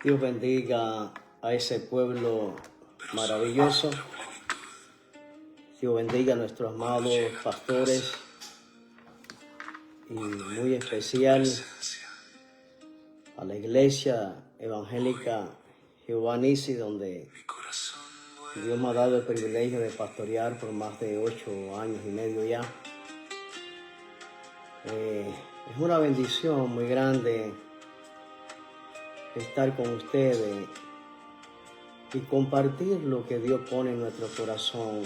Dios bendiga a ese pueblo maravilloso. Dios bendiga a nuestros amados pastores y muy especial a la iglesia evangélica Jehová Nisi, donde Dios me ha dado el privilegio de pastorear por más de 8 años y medio ya. Es una bendición muy grande estar con ustedes y compartir lo que Dios pone en nuestro corazón.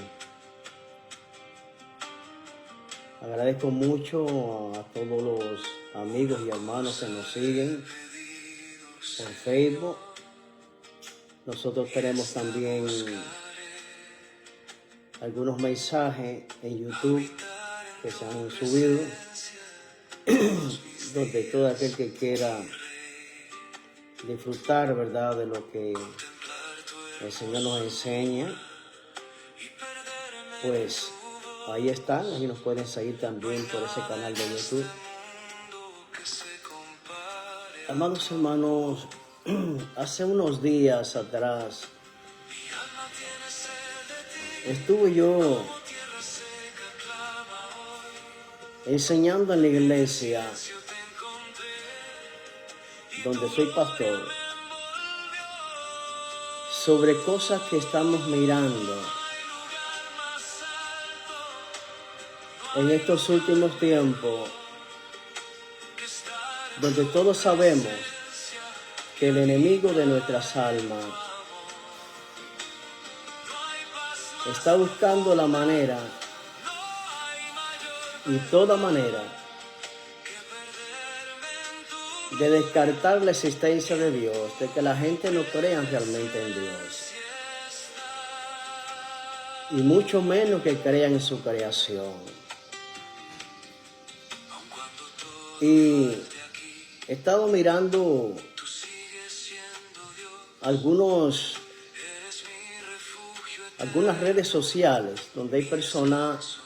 Agradezco mucho a todos los amigos y hermanos que nos siguen por Facebook. Nosotros tenemos también algunos mensajes en YouTube que se han subido, donde todo aquel que quiera disfrutar, ¿verdad?, de lo que el Señor nos enseña, pues ahí están, ahí nos pueden seguir también por ese canal de YouTube. Amados hermanos, hace unos días atrás estuve yo enseñando en la iglesia donde soy pastor sobre cosas que estamos mirando en estos últimos tiempos, donde todos sabemos que el enemigo de nuestras almas está buscando la manera y toda manera de descartar la existencia de Dios, de que la gente no crea realmente en Dios, y mucho menos que crean en su creación. Y he estado mirando algunas redes sociales donde hay personas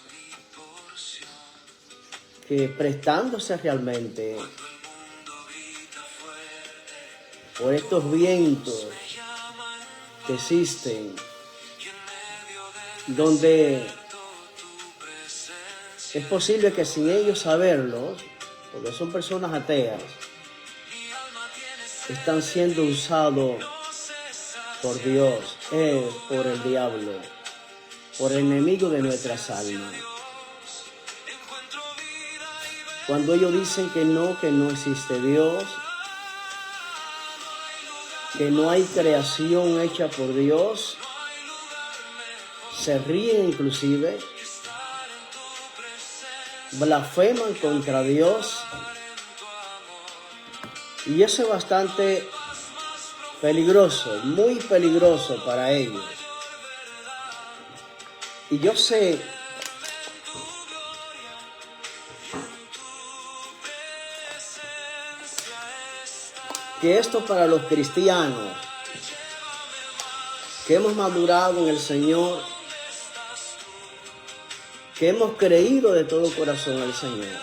que, prestándose realmente por estos vientos que existen, donde es posible que sin ellos saberlo, porque son personas ateas, están siendo usados por Dios, por el diablo, por el enemigo de nuestras almas. Cuando ellos dicen que no existe Dios, que no hay creación hecha por Dios, se ríen inclusive, blasfeman contra Dios, y eso es bastante peligroso, muy peligroso para ellos. Y yo sé que esto para los cristianos que hemos madurado en el Señor, que hemos creído de todo corazón al Señor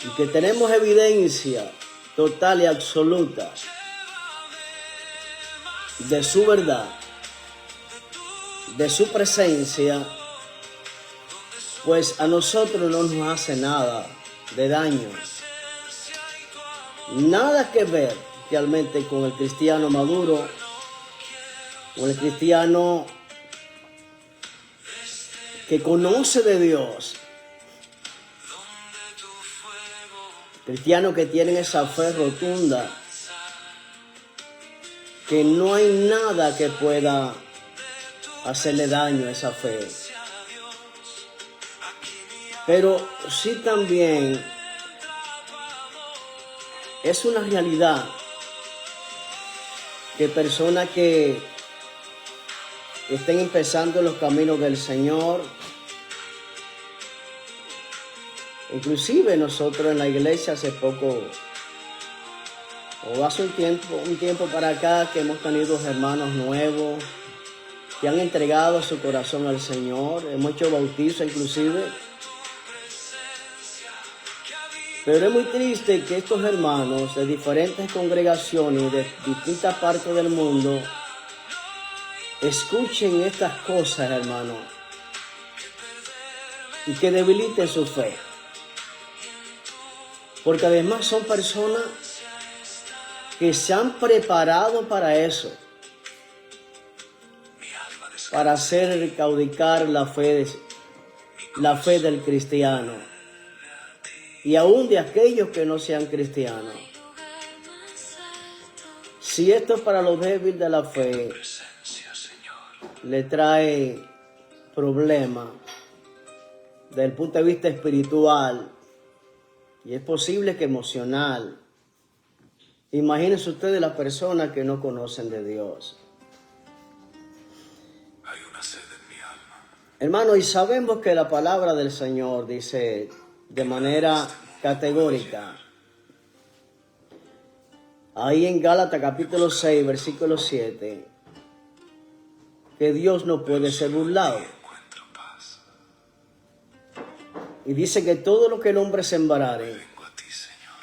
y que tenemos evidencia total y absoluta de su verdad, de su presencia, pues a nosotros no nos hace nada de daño. Nada que ver realmente con el cristiano maduro, con el cristiano que conoce de Dios, cristianos que tienen esa fe rotunda, que no hay nada que pueda hacerle daño a esa fe. Pero sí también es una realidad que personas que estén empezando los caminos del Señor, inclusive nosotros en la iglesia hace poco, o hace un tiempo para acá, que hemos tenido hermanos nuevos que han entregado su corazón al Señor, hemos hecho bautizo inclusive. Pero es muy triste que estos hermanos de diferentes congregaciones de distintas partes del mundo escuchen estas cosas, hermano, y que debiliten su fe. Porque además son personas que se han preparado para eso, para hacer caudicar la fe del cristiano y aún de aquellos que no sean cristianos. Si esto es para los débiles de la fe, le trae problemas desde el punto de vista espiritual y es posible que emocional. Imagínense ustedes las personas que no conocen de Dios. Hay una sed en mi alma. Hermano, y sabemos que la palabra del Señor dice de manera categórica, ahí en Gálatas capítulo 6, versículo 7, que Dios no puede ser burlado. Encuentro paz. Y dice que todo lo que el hombre sembrare, Vengo a ti, Señor,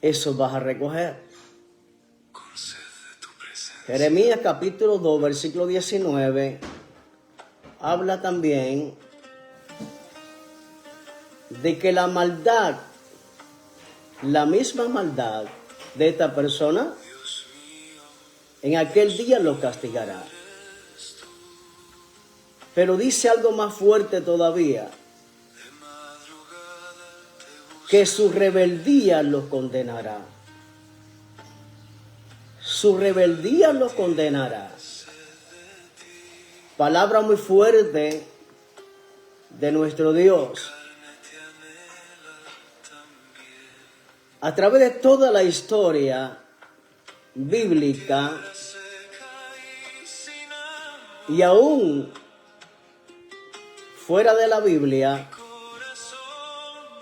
eso vas a recoger. con sed de tu presencia. Jeremías capítulo 2, versículo 19, habla también de que la maldad, la misma maldad de esta persona, en aquel día lo castigará. Pero dice algo más fuerte todavía, que su rebeldía lo condenará. Su rebeldía lo condenará. Palabra muy fuerte de nuestro Dios. A través de toda la historia bíblica y aún fuera de la Biblia,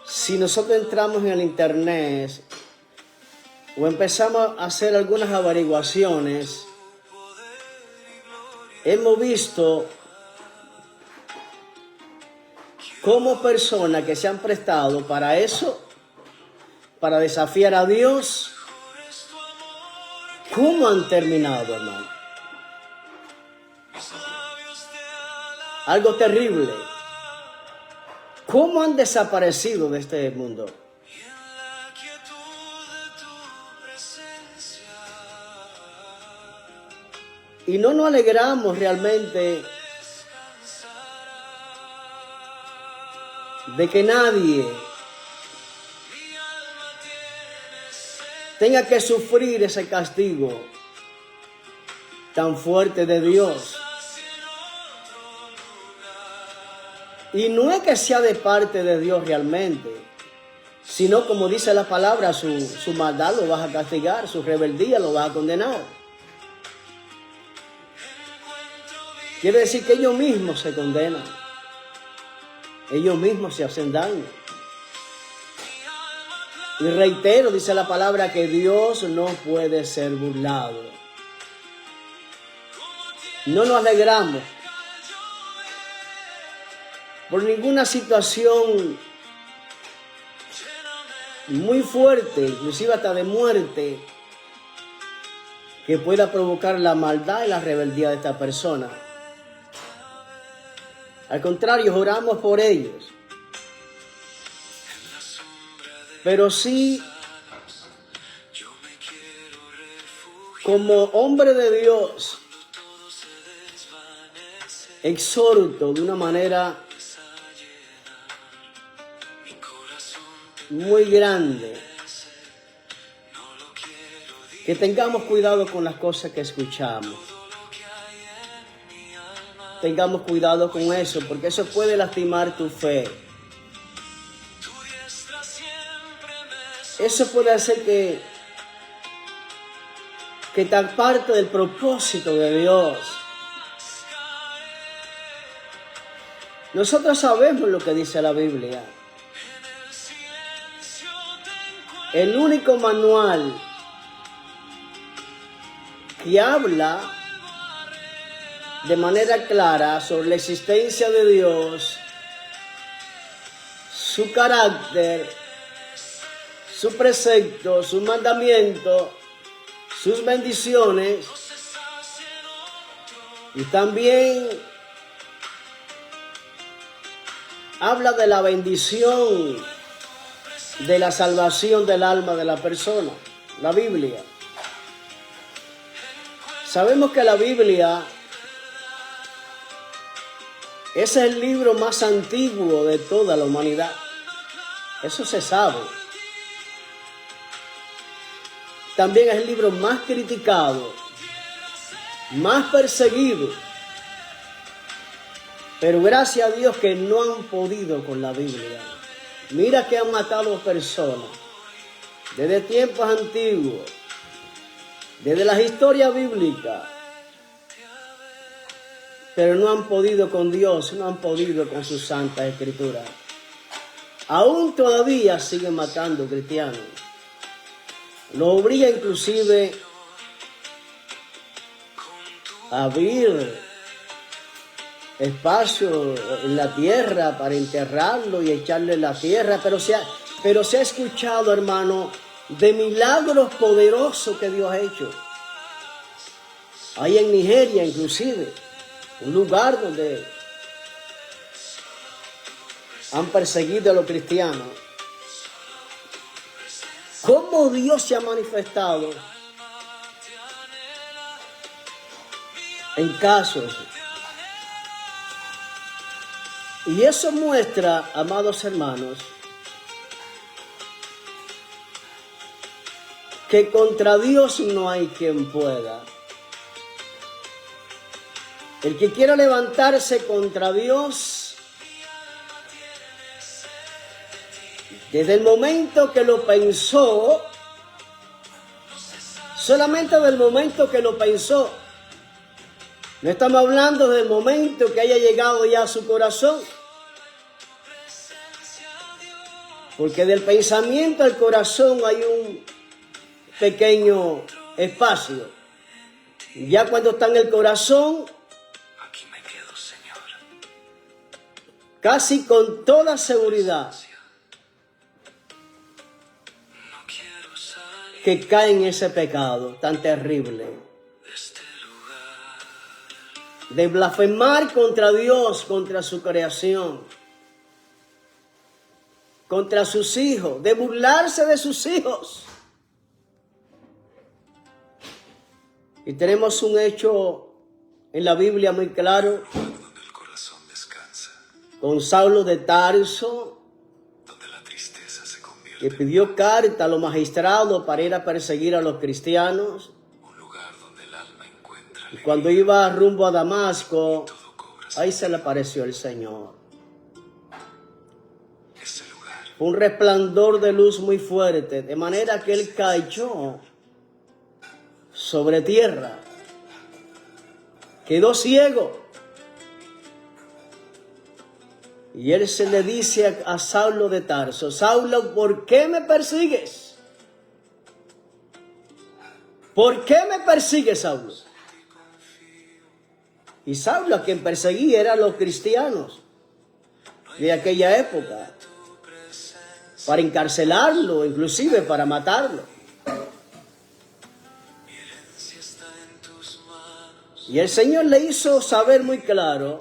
si nosotros entramos en el internet o empezamos a hacer algunas averiguaciones, hemos visto cómo personas que se han prestado para eso, para desafiar a Dios, ¿cómo han terminado, hermano? Algo terrible. ¿Cómo han desaparecido de este mundo? Y no nos alegramos realmente de que nadie tenga que sufrir ese castigo tan fuerte de Dios. Y no es que sea de parte de Dios realmente, sino como dice la palabra, su maldad lo vas a castigar, su rebeldía lo vas a condenar. Quiere decir que ellos mismos se condenan, ellos mismos se hacen daño. Y reitero, dice la palabra, que Dios no puede ser burlado. No nos alegramos por ninguna situación muy fuerte, inclusive hasta de muerte, que pueda provocar la maldad y la rebeldía de esta persona. Al contrario, oramos por ellos. Pero sí, como hombre de Dios, exhorto de una manera muy grande que tengamos cuidado con las cosas que escuchamos. Tengamos cuidado con eso, porque eso puede lastimar tu fe. Eso puede hacer que te aparte del propósito de Dios. Nosotros sabemos lo que dice la Biblia. El único manual que habla de manera clara sobre la existencia de Dios, su carácter sus preceptos, sus mandamientos, sus bendiciones. Y también habla de la bendición de la salvación del alma de la persona, la Biblia. Sabemos que la Biblia es el libro más antiguo de toda la humanidad. Eso se sabe. También es el libro más criticado, más perseguido. Pero gracias a Dios que no han podido con la Biblia. Mira que han matado personas desde tiempos antiguos, desde las historias bíblicas. Pero no han podido con Dios, no han podido con sus santas escrituras. Aún todavía siguen matando cristianos. Lo obliga inclusive a abrir espacio en la tierra para enterrarlo y echarle en la tierra. Pero se ha escuchado, hermano, de milagros poderosos que Dios ha hecho. Hay en Nigeria inclusive un lugar donde han perseguido a los cristianos. ¿Cómo Dios se ha manifestado en casos? Y eso muestra, amados hermanos, que contra Dios no hay quien pueda. El que quiera levantarse contra Dios, desde el momento que lo pensó, solamente del momento que lo pensó, no estamos hablando del momento que haya llegado ya a su corazón, porque del pensamiento al corazón hay un pequeño espacio. Ya cuando está en el corazón, Aquí me quedo, Señor. casi con toda seguridad, No quiero salir que cae en ese pecado tan terrible de este lugar. de blasfemar contra Dios, contra su creación, contra sus hijos, de burlarse de sus hijos. Y tenemos un hecho en la Biblia muy claro, Donde el corazón descansa, con Saulo de Tarso, donde la tristeza se que convierte pidió carta a los magistrados para ir a perseguir a los cristianos. en un lugar donde el alma encuentra Y alegría. cuando iba rumbo a Damasco, Todo cobra ahí se le apareció el Señor. ese lugar. Un resplandor de luz muy fuerte, de manera que él cayó sobre tierra. Quedó ciego. Y él se le dice a Saulo de Tarso: Saulo, ¿por qué me persigues? ¿Por qué me persigues, Saulo? Y Saulo, a quien perseguía, eran los cristianos de aquella época, para encarcelarlo, inclusive para matarlo. Y el Señor le hizo saber muy claro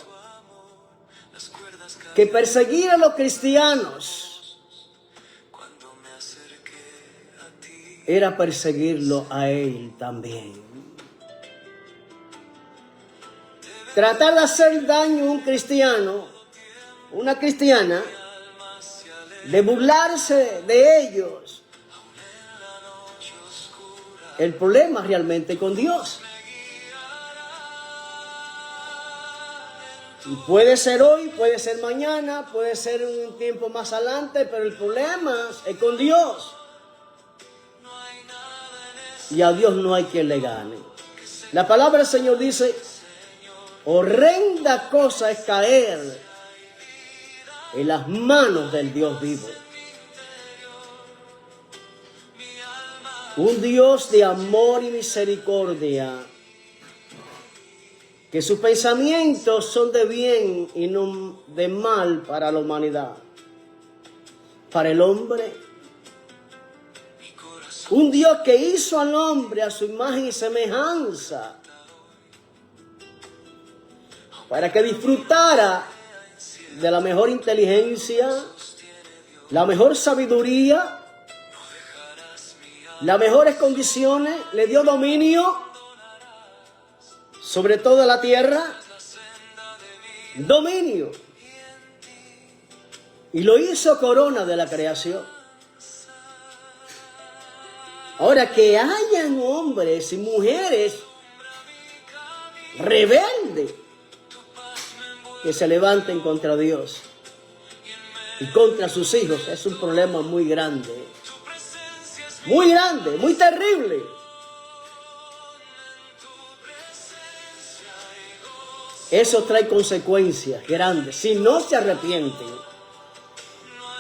que perseguir a los cristianos era perseguirlo a él también. Tratar de hacer daño a un cristiano, una cristiana, de burlarse de ellos. El problema realmente con Dios. Y puede ser hoy, puede ser mañana, puede ser un tiempo más adelante, pero el problema es con Dios. Y a Dios no hay quien le gane. La palabra del Señor dice: horrenda cosa es caer en las manos del Dios vivo. Un Dios de amor y misericordia, que sus pensamientos son de bien y no de mal para la humanidad, para el hombre, Un Dios que hizo al hombre a su imagen y semejanza, para que disfrutara de la mejor inteligencia, la mejor sabiduría, las mejores condiciones. Le dio dominio sobre toda la tierra, dominio, y lo hizo corona de la creación. Ahora, que hayan hombres y mujeres rebeldes que se levanten contra Dios y contra sus hijos, es un problema muy grande, muy terrible. Eso trae consecuencias grandes si no se arrepienten.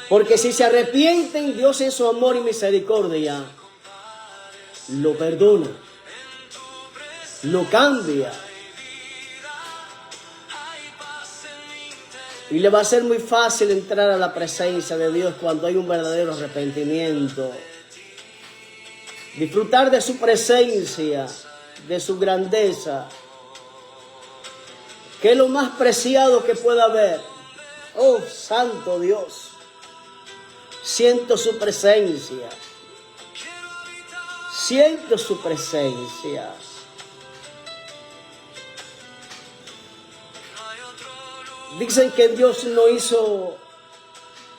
Porque si se arrepienten, Dios en su amor y misericordia lo perdona, lo cambia. Y le va a ser muy fácil entrar a la presencia de Dios cuando hay un verdadero arrepentimiento. Disfrutar de su presencia, de su grandeza, que es lo más preciado que pueda haber. Oh, santo Dios, siento su presencia. Siento su presencia. Dicen que Dios no hizo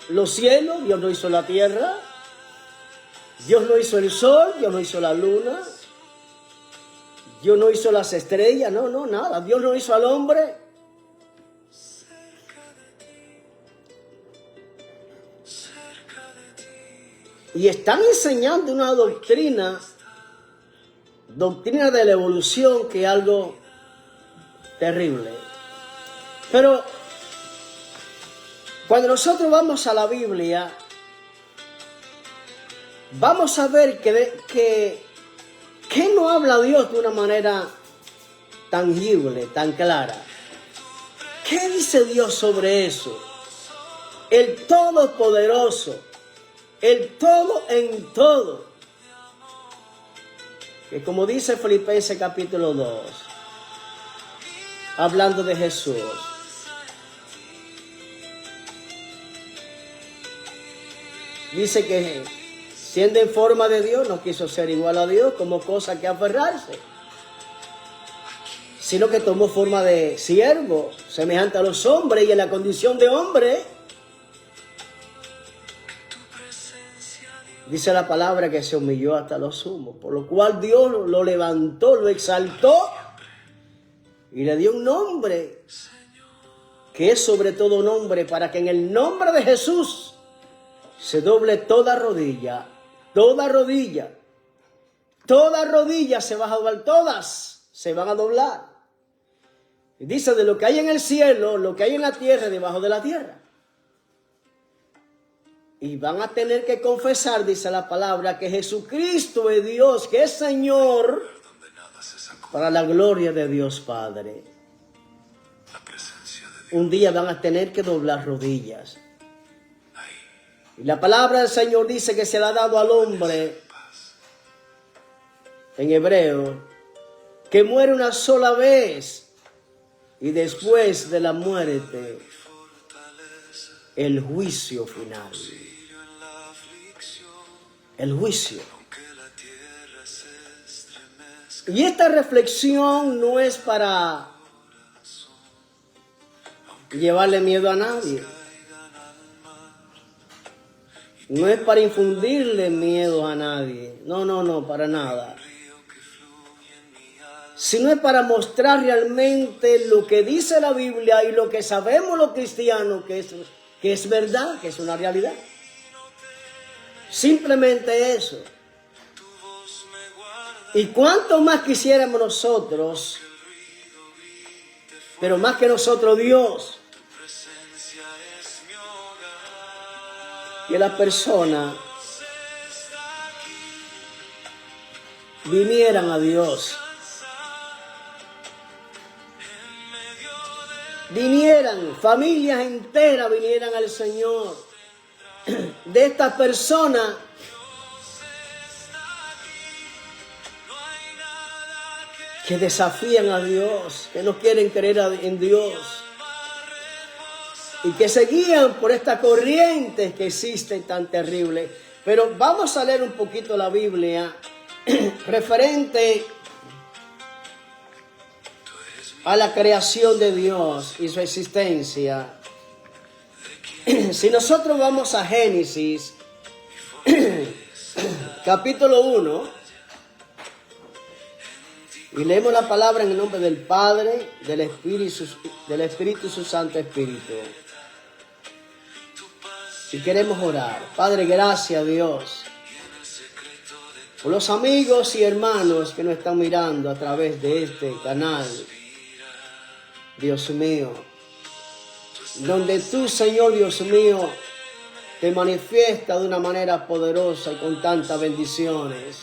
los cielos, Dios no hizo la tierra, Dios no hizo el sol, Dios no hizo la luna, Dios no hizo las estrellas, no, nada. Dios no hizo al hombre. Y están enseñando una doctrina de la evolución, que es algo terrible. Pero cuando nosotros vamos a la Biblia, vamos a ver que no habla Dios de una manera tangible, tan clara. ¿Qué dice Dios sobre eso? El Todopoderoso, el todo en todo, que como dice Filipenses capítulo 2, hablando de Jesús, dice que siendo en forma de Dios, no quiso ser igual a Dios como cosa que aferrarse, sino que tomó forma de siervo, semejante a los hombres, y en la condición de hombre, dice la palabra que se humilló hasta lo sumo, por lo cual Dios lo levantó, lo exaltó y le dio un nombre que es sobre todo nombre, para que en el nombre de Jesús se doble toda rodilla se va a doblar, todas se van a doblar. Y dice, de lo que hay en el cielo, lo que hay en la tierra, debajo de la tierra. Y van a tener que confesar, dice la palabra, que Jesucristo es Dios, que es Señor, para la gloria de Dios Padre. Un día van a tener que doblar rodillas. Y la palabra del Señor dice que se le ha dado al hombre, en hebreo, que muere una sola vez, y después de la muerte, el juicio final. El juicio. Y esta reflexión no es para llevarle miedo a nadie. No es para infundirle miedo a nadie. No, para nada. Sino es para mostrar realmente lo que dice la Biblia y lo que sabemos los cristianos, que es verdad, que es una realidad. Simplemente eso. Y cuánto más quisiéramos nosotros, pero más que nosotros Dios, que las personas vinieran a Dios. Familias enteras vinieran al Señor. De estas personas que desafían a Dios, que no quieren creer en Dios y que se guían por esta corriente que existe tan terrible. Pero vamos a leer un poquito la Biblia referente a la creación de Dios y su existencia. Si nosotros vamos a Génesis, capítulo 1, y leemos la palabra en el nombre del Padre, del Espíritu y su Santo Espíritu. Y queremos orar. Padre, gracias a Dios por los amigos y hermanos que nos están mirando a través de este canal. Dios mío, donde tú, Señor Dios mío, te manifiesta de una manera poderosa y con tantas bendiciones.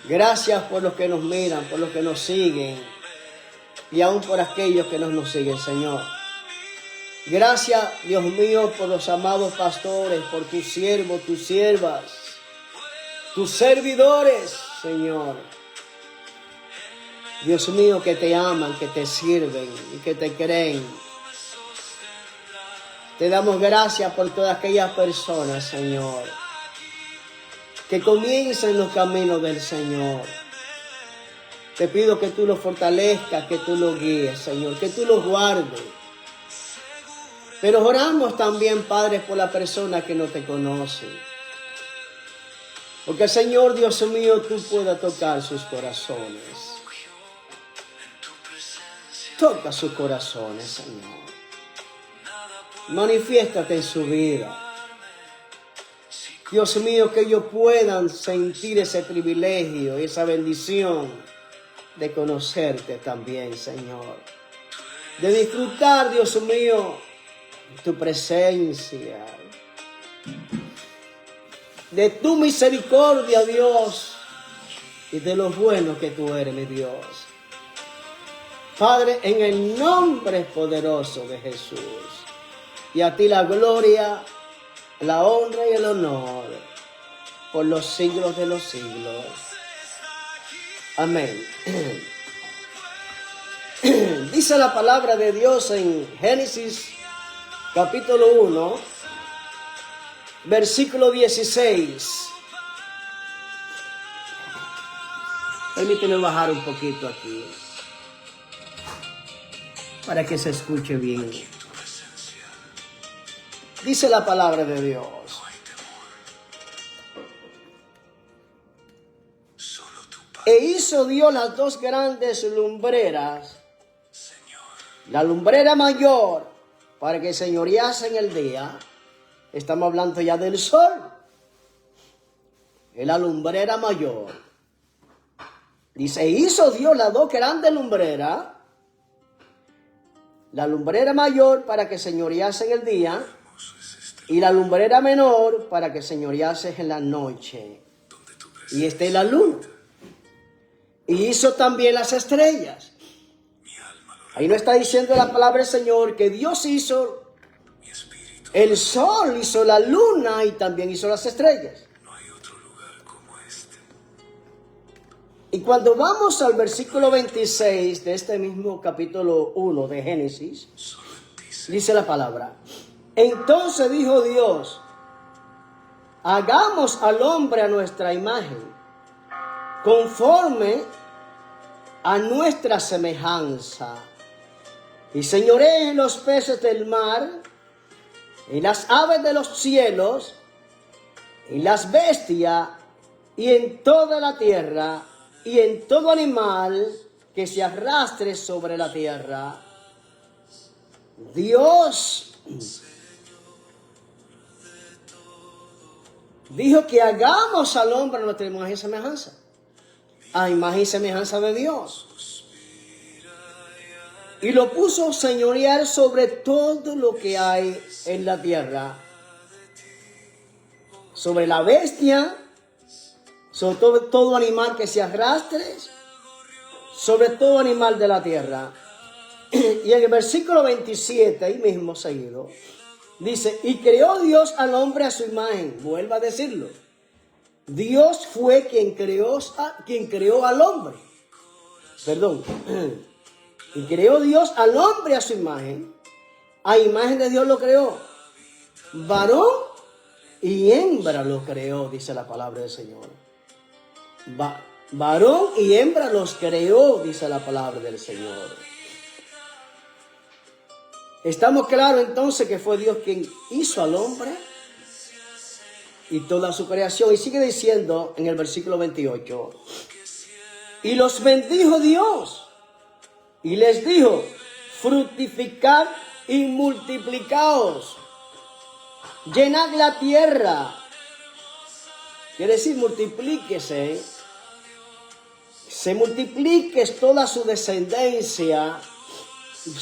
Gracias por los que nos miran, por los que nos siguen y aún por aquellos que no nos siguen, Señor. Gracias, Dios mío, por los amados pastores, por tus siervos, tus siervas, tus servidores, Señor. Dios mío, que te aman, que te sirven y que te creen. Te damos gracias por todas aquellas personas, Señor, que comiencen los caminos del Señor. Te pido que tú los fortalezcas, que tú los guíes, Señor, que tú los guardes. Pero oramos también, Padre, por la persona que no te conoce. Porque, Señor, Dios mío, tú puedas tocar sus corazones. Toca sus corazones, Señor. Manifiéstate en su vida. Dios mío, que ellos puedan sentir ese privilegio, esa bendición de conocerte también, Señor. De disfrutar, Dios mío, tu presencia. De tu misericordia, Dios, y de lo bueno que tú eres, mi Dios. Padre, en el nombre poderoso de Jesús. Y a ti la gloria, la honra y el honor por los siglos de los siglos. Amén. Dice la palabra de Dios en Génesis capítulo 1, versículo 16. Permíteme bajar un poquito aquí para que se escuche bien. Dice la palabra de Dios. E hizo Dios las dos grandes lumbreras, la lumbrera mayor para que señorease en el día. Estamos hablando ya del sol. Es la lumbrera mayor. Dice, hizo Dios las dos grandes lumbreras, la lumbrera mayor para que señorease en el día y la lumbrera menor para que señorease en la noche. Y esta es la luna. Y hizo también las estrellas. Ahí no está diciendo la palabra del Señor que Dios hizo el sol, hizo la luna y también hizo las estrellas. Y cuando vamos al versículo 26 de este mismo capítulo 1 de Génesis, dice la palabra: entonces dijo Dios, hagamos al hombre a nuestra imagen, conforme a nuestra semejanza, y señoree en los peces del mar, en las aves de los cielos, en las bestias, y en toda la tierra, y en todo animal que se arrastre sobre la tierra. Dios dijo que hagamos al hombre a nuestra imagen y semejanza. A imagen y semejanza de Dios. Y lo puso señorear sobre todo lo que hay en la tierra. Sobre la bestia, sobre todo animal que se arrastre, sobre todo animal de la tierra. Y en el versículo 27, ahí mismo seguido, dice, y creó Dios al hombre a su imagen. Vuelva a decirlo. Dios fue quien creó al hombre. perdón, y creó Dios al hombre a su imagen. A imagen de Dios lo creó. Varón y hembra lo creó, dice la palabra del Señor. Varón y hembra los creó, dice la palabra del Señor. Estamos claros entonces que fue Dios quien hizo al hombre y toda su creación. Y sigue diciendo en el versículo 28. Y los bendijo Dios y les dijo: fructificad y multiplicaos, llenad la tierra. Quiere decir, multiplíquese, se multiplique toda su descendencia,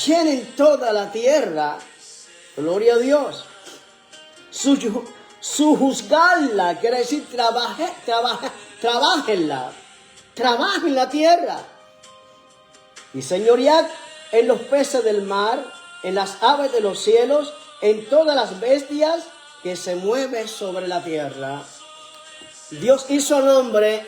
llenen toda la tierra. Gloria a Dios. Sujuzgarla, quiere decir, trabajenla, trabajen la tierra. Y señoread en los peces del mar, en las aves de los cielos, en todas las bestias que se mueven sobre la tierra. Dios hizo al hombre,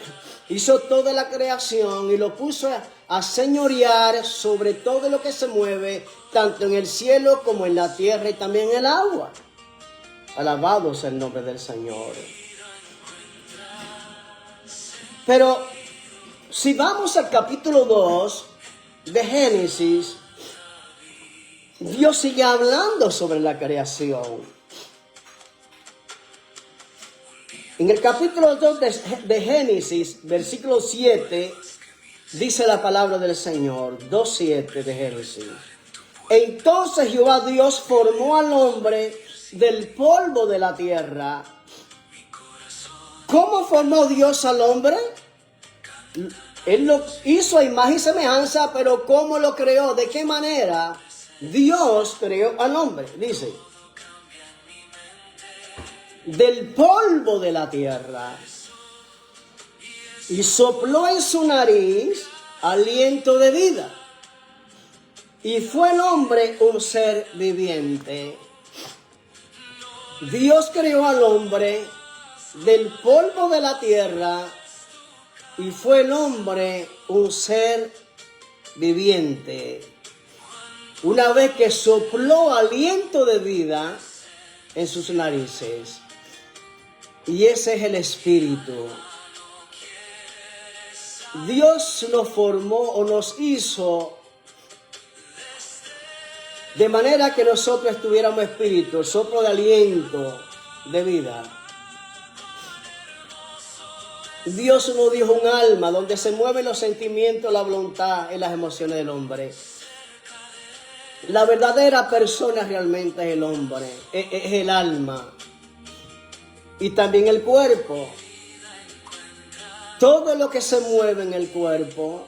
hizo toda la creación y lo puso a señorear sobre todo lo que se mueve, tanto en el cielo como en la tierra y también en el agua. Alabado sea el nombre del Señor. Pero si vamos al capítulo 2 de Génesis, Dios sigue hablando sobre la creación. En el capítulo 2 de Génesis, versículo 7, dice la palabra del Señor, 2:7 de Génesis. Entonces Jehová Dios formó al hombre del polvo de la tierra. ¿Cómo formó Dios al hombre? Él lo hizo a imagen y semejanza, pero ¿cómo lo creó? ¿De qué manera Dios creó al hombre? Dice, del polvo de la tierra, y sopló en su nariz aliento de vida, y fue el hombre un ser viviente. Dios creó al hombre del polvo de la tierra, y fue el hombre un ser viviente. Una vez que sopló aliento de vida en sus narices. Y ese es el espíritu. Dios nos formó o nos hizo de manera que nosotros tuviéramos espíritu, el soplo de aliento de vida. Dios nos dio un alma donde se mueven los sentimientos, la voluntad y las emociones del hombre. La verdadera persona realmente es el hombre, es el alma y también el cuerpo. Todo lo que se mueve en el cuerpo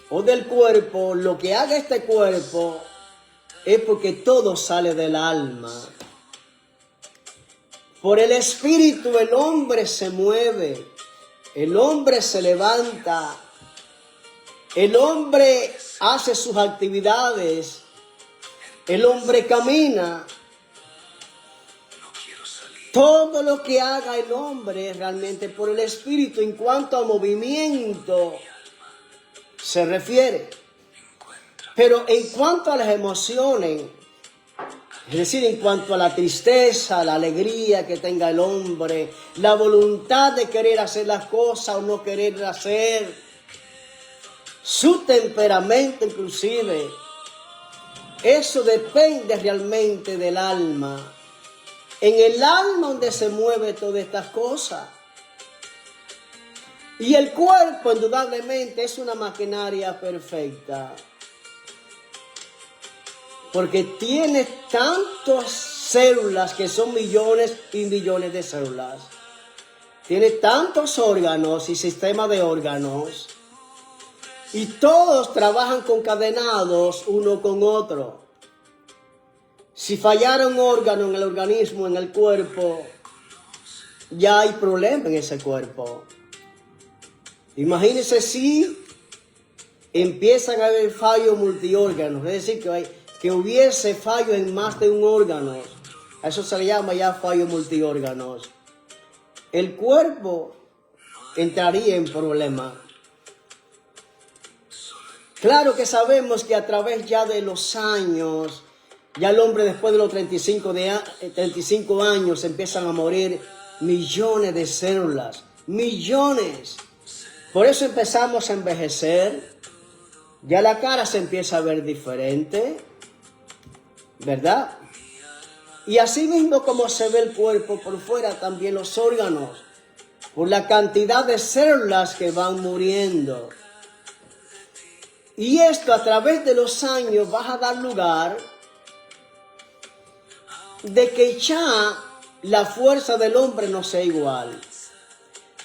o del cuerpo, lo que haga este cuerpo es porque todo sale del alma. Por el espíritu el hombre se mueve, el hombre se levanta, el hombre hace sus actividades, el hombre camina. Todo lo que haga el hombre realmente por el espíritu en cuanto a movimiento se refiere. Pero en cuanto a las emociones, es decir, en cuanto a la tristeza, la alegría que tenga el hombre, la voluntad de querer hacer las cosas o no querer hacer, su temperamento inclusive, eso depende realmente del alma. En el alma donde se mueve todas estas cosas. Y el cuerpo indudablemente es una maquinaria perfecta. Porque tiene tantas células que son millones y millones de células. Tiene tantos órganos y sistemas de órganos. Y todos trabajan concadenados uno con otro. Si fallara un órgano en el organismo, en el cuerpo, ya hay problema en ese cuerpo. Imagínense si empiezan a haber fallos multiórganos, es decir, que hubiese fallo en más de un órgano. A eso se le llama ya fallos multiórganos. El cuerpo entraría en problemas. Claro que sabemos que a través ya de los años, ya el hombre después de los 35 años empiezan a morir millones de células, millones. Por eso empezamos a envejecer, ya la cara se empieza a ver diferente, ¿verdad? Y así mismo como se ve el cuerpo por fuera, también los órganos, por la cantidad de células que van muriendo. Y esto a través de los años va a dar lugar de que ya la fuerza del hombre no sea igual,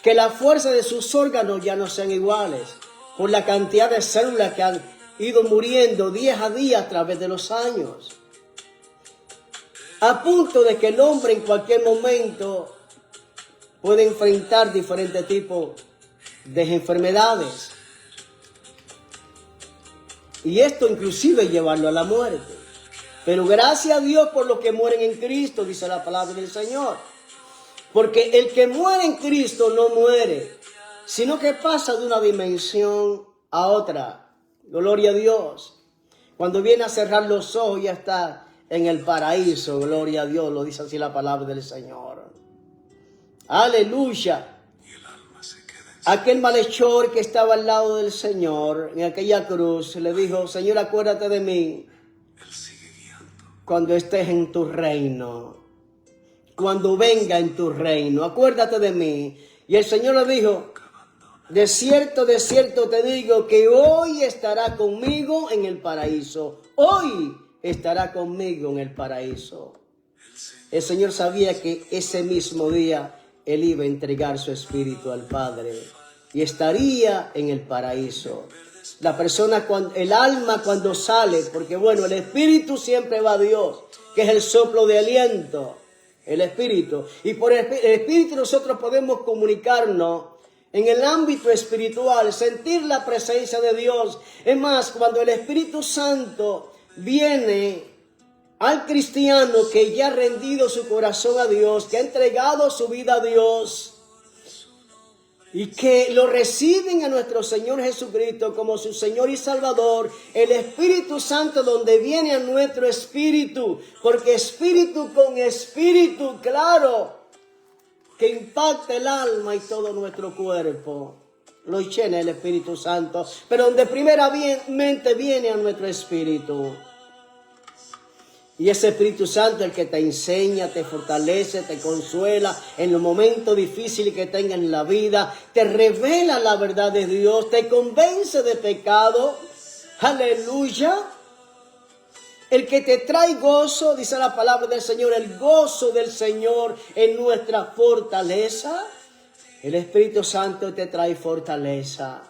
que la fuerza de sus órganos ya no sean iguales, por la cantidad de células que han ido muriendo día a día a través de los años. A punto de que el hombre en cualquier momento puede enfrentar diferentes tipos de enfermedades. Y esto inclusive llevarlo a la muerte. Pero gracias a Dios por los que mueren en Cristo, dice la palabra del Señor. Porque el que muere en Cristo no muere, sino que pasa de una dimensión a otra. Gloria a Dios. Cuando viene a cerrar los ojos ya está en el paraíso. Gloria a Dios, lo dice así la palabra del Señor. Aleluya. Aquel malhechor que estaba al lado del Señor en aquella cruz le dijo: Señor, acuérdate de mí cuando estés en tu reino, cuando venga en tu reino, acuérdate de mí. Y el Señor le dijo: de cierto te digo que hoy estará conmigo en el paraíso. Hoy estará conmigo en el paraíso. El Señor sabía que ese mismo día Él iba a entregar su espíritu al Padre y estaría en el paraíso. La persona, el alma cuando sale, porque bueno, el espíritu siempre va a Dios, que es el soplo de aliento, el espíritu. Y por el espíritu nosotros podemos comunicarnos en el ámbito espiritual, sentir la presencia de Dios. Es más, cuando el Espíritu Santo viene al cristiano que ya ha rendido su corazón a Dios, que ha entregado su vida a Dios y que lo reciben a nuestro Señor Jesucristo como su Señor y Salvador, el Espíritu Santo donde viene a nuestro espíritu, porque espíritu con espíritu, claro, que impacta el alma y todo nuestro cuerpo, lo llena el Espíritu Santo, pero donde primeramente viene a nuestro espíritu. Y ese Espíritu Santo es el que te enseña, te fortalece, te consuela en los momentos difíciles que tengas en la vida, te revela la verdad de Dios, te convence de pecado. Aleluya. El que te trae gozo, dice la palabra del Señor, el gozo del Señor en nuestra fortaleza. El Espíritu Santo te trae fortaleza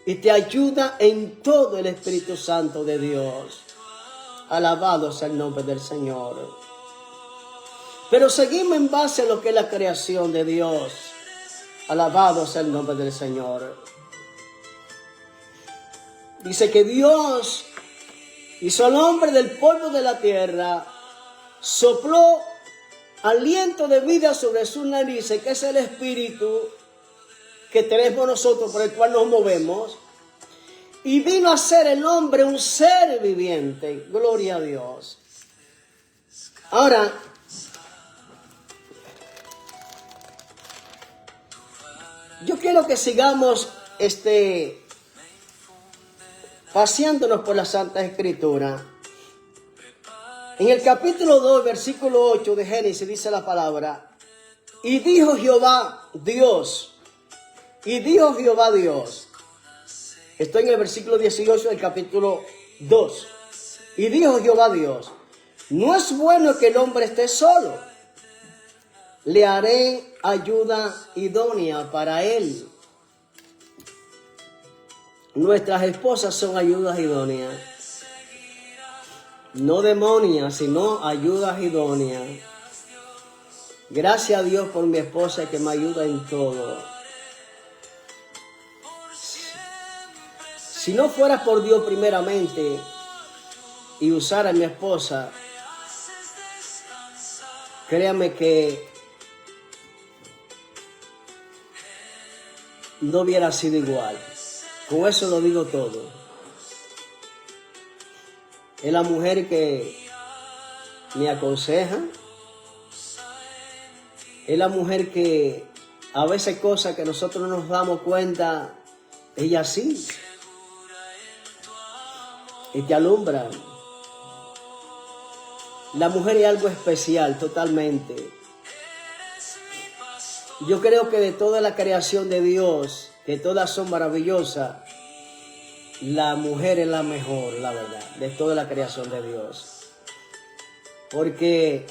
y te ayuda en todo el Espíritu Santo de Dios. Alabado sea el nombre del Señor. Pero seguimos en base a lo que es la creación de Dios. Alabado sea el nombre del Señor. Dice que Dios hizo al hombre del polvo de la tierra, sopló aliento de vida sobre sus narices, que es el espíritu que tenemos nosotros, por el cual nos movemos, y vino a ser el hombre un ser viviente. Gloria a Dios. Ahora, yo quiero que sigamos paseándonos por la Santa Escritura. En el capítulo 2, versículo 8 de Génesis dice la palabra: y dijo Jehová Dios, estoy en el versículo 18 del capítulo 2. Y dijo Jehová Dios: no es bueno que el hombre esté solo, le haré ayuda idónea para él. Nuestras esposas son ayudas idóneas. No demonias, sino ayudas idóneas. Gracias a Dios por mi esposa que me ayuda en todo. Si no fuera por Dios primeramente y usar a mi esposa, créame que no hubiera sido igual. Con eso lo digo todo. Es la mujer que me aconseja. Es la mujer que a veces cosas que nosotros no nos damos cuenta, ella sí. Y te alumbra. La mujer es algo especial, totalmente. Yo creo que de toda la creación de Dios, que todas son maravillosas, la mujer es la mejor, la verdad, de toda la creación de Dios. Porque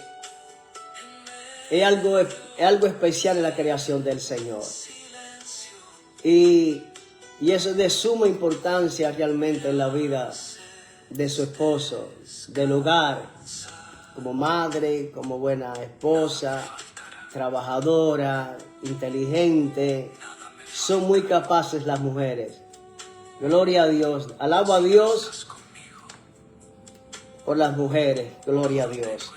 es algo especial en la creación del Señor. Y eso es de suma importancia realmente en la vida de su esposo, del hogar, como madre, como buena esposa, trabajadora, inteligente. Son muy capaces las mujeres. Gloria a Dios. Alabo a Dios por las mujeres. Gloria a Dios.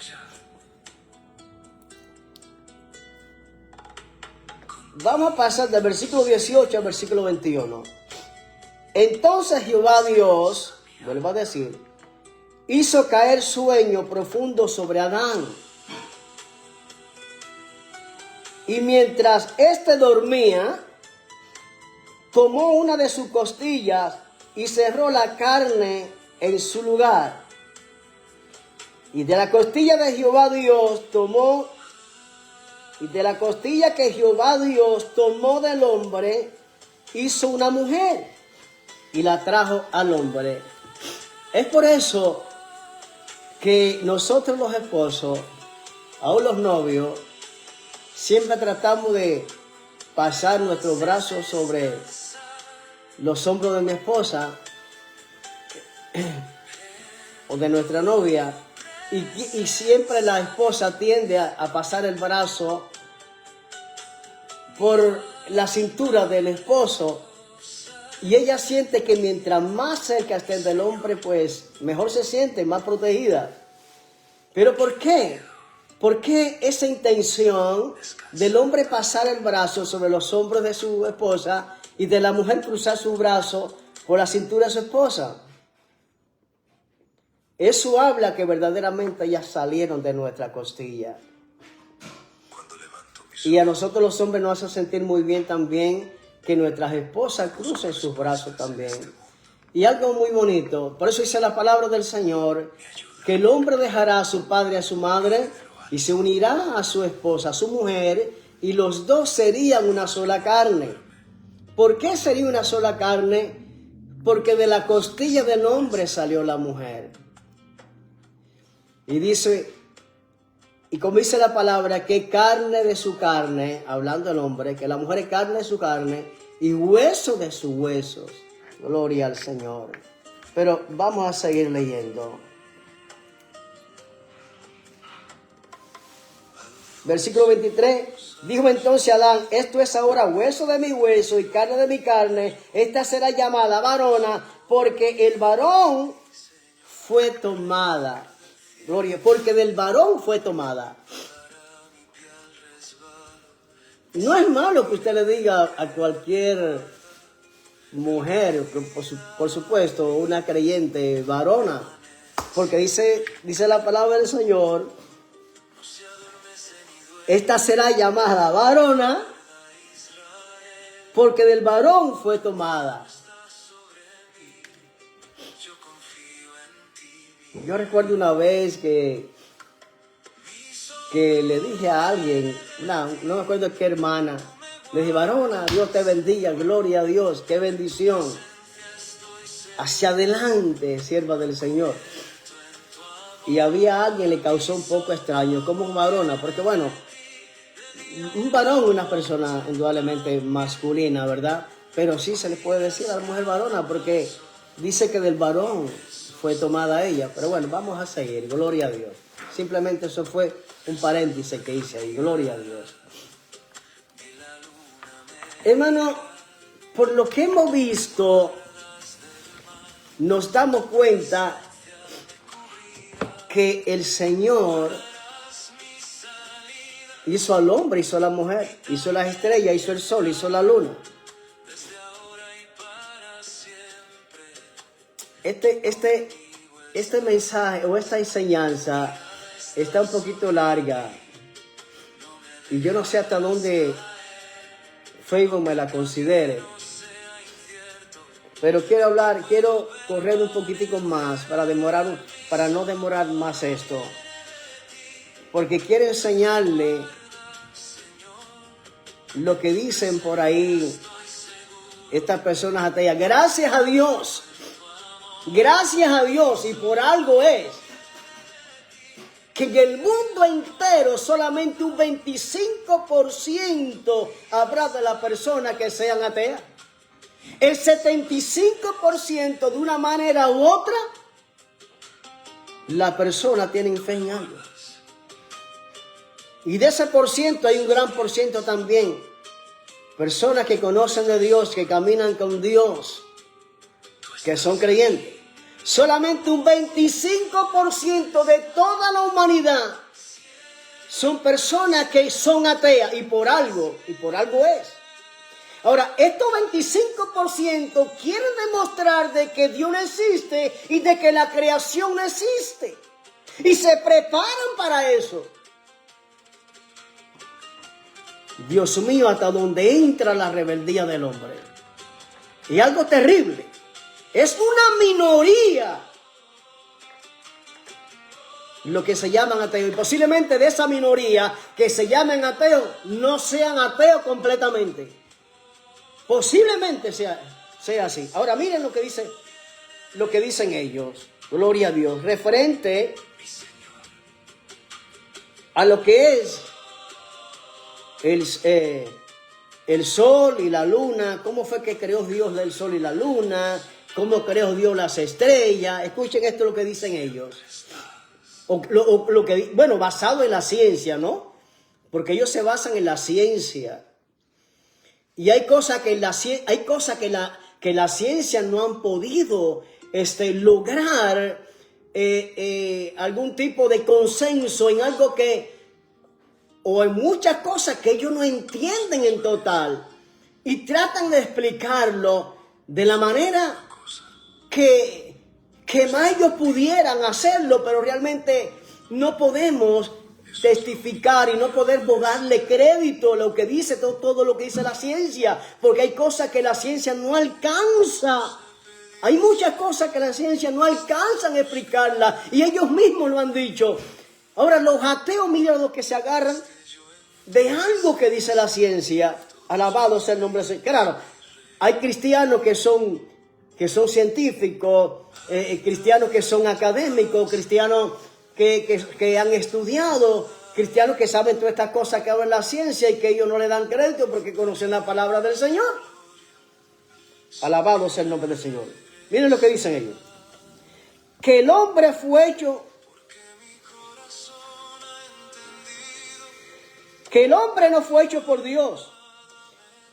Vamos a pasar del versículo 18 al versículo 21. Entonces Jehová Dios, vuelvo a decir, hizo caer sueño profundo sobre Adán. Y mientras éste dormía, tomó una de sus costillas y cerró la carne en su lugar. Y de la costilla de Jehová Dios tomó, y de la costilla que Jehová Dios tomó del hombre, hizo una mujer y la trajo al hombre. Es por eso que nosotros los esposos, aún los novios, siempre tratamos de pasar nuestros brazos sobre los hombros de mi esposa o de nuestra novia, y siempre la esposa tiende a pasar el brazo por la cintura del esposo, y ella siente que mientras más cerca esté del hombre, pues mejor se siente, más protegida. ¿Pero por qué? ¿Por qué esa intención del hombre pasar el brazo sobre los hombros de su esposa y de la mujer cruzar su brazo por la cintura de su esposa? Eso habla que verdaderamente ellas salieron de nuestra costilla. Y a nosotros los hombres nos hace sentir muy bien también que nuestras esposas crucen sus brazos también. Y algo muy bonito, por eso dice la palabra del Señor, que el hombre dejará a su padre y a su madre y se unirá a su esposa, a su mujer, y los dos serían una sola carne. ¿Por qué sería una sola carne? Porque de la costilla del hombre salió la mujer. Y dice, y como dice la palabra, que carne de su carne, hablando del hombre, que la mujer es carne de su carne y hueso de sus huesos. Gloria al Señor. Pero vamos a seguir leyendo. Versículo 23, dijo entonces Adán, esto es ahora hueso de mi hueso y carne de mi carne, esta será llamada varona, porque el varón fue tomada. Gloria, porque del varón fue tomada. No es malo que usted le diga a cualquier mujer, por supuesto, una creyente varona, porque dice la palabra del Señor, esta será llamada varona, porque del varón fue tomada. Yo recuerdo una vez que le dije a alguien, no me acuerdo qué hermana, le dije, varona, Dios te bendiga, gloria a Dios, qué bendición. Hacia adelante, sierva del Señor. Y había alguien que le causó un poco extraño, como varona, porque bueno, un varón es una persona indudablemente masculina, ¿verdad? Pero sí se le puede decir a la mujer varona, porque dice que del varón fue tomada ella. Pero bueno, vamos a seguir, gloria a Dios. Simplemente eso fue un paréntesis que hice ahí, gloria a Dios. Hermano, por lo que hemos visto, nos damos cuenta que el Señor hizo al hombre, hizo a la mujer, hizo las estrellas, hizo el sol, hizo la luna. este mensaje o esta enseñanza está un poquito larga y yo no sé hasta dónde Facebook me la considere, pero quiero correr un poquitico más para no demorar más esto, porque quiero enseñarle lo que dicen por ahí estas personas ateas. Gracias a Dios, y por algo es que en el mundo entero solamente un 25% habrá de las personas que sean ateas. El 75% de una manera u otra, la persona tiene fe en algo. Y de ese por ciento hay un gran por ciento también. Personas que conocen de Dios, que caminan con Dios, que son creyentes. Solamente un 25% de toda la humanidad son personas que son ateas y por algo es. Ahora, estos 25% quieren demostrar de que Dios no existe y de que la creación no existe. Y se preparan para eso. Dios mío, hasta donde entra la rebeldía del hombre. Y algo terrible. Es una minoría lo que se llaman ateos. Y posiblemente de esa minoría que se llamen ateos, no sean ateos completamente. Posiblemente sea así. Ahora miren lo que dicen ellos. Gloria a Dios. Referente a lo que es el sol y la luna. ¿Cómo fue que creó Dios el sol y la luna? ¿Cómo creó Dios las estrellas? Escuchen esto lo que dicen ellos. Bueno, basado en la ciencia, ¿no? Porque ellos se basan en la ciencia. Y hay cosas que la ciencia no han podido lograr algún tipo de consenso en algo o en muchas cosas que ellos no entienden en total. Y tratan de explicarlo de la manera que más ellos pudieran hacerlo, pero realmente no podemos testificar y no podemos darle crédito a lo que dice todo lo que dice la ciencia, porque hay cosas que la ciencia no alcanza. Hay muchas cosas que la ciencia no alcanzan a explicarlas y ellos mismos lo han dicho. Ahora los ateos, mira los que se agarran de algo que dice la ciencia. Alabado sea el nombre de Dios. Claro, hay cristianos que son científicos, cristianos que son académicos, cristianos que han estudiado, cristianos que saben todas estas cosas que hablan la ciencia y que ellos no le dan crédito porque conocen la palabra del Señor. Alabado sea el nombre del Señor. Miren lo que dicen ellos. Que el hombre fue hecho, que el hombre no fue hecho por Dios,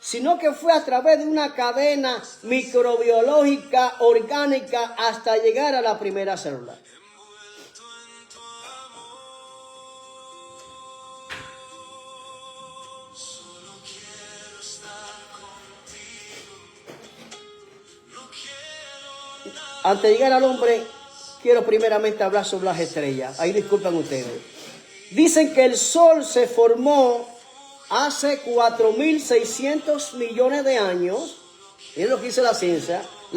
sino que fue a través de una cadena microbiológica, orgánica, hasta llegar a la primera célula. Antes de llegar al hombre, quiero primeramente hablar sobre las estrellas. Ahí disculpen ustedes. Dicen que el Sol se formó hace 4.600 millones de años. Es lo que dice la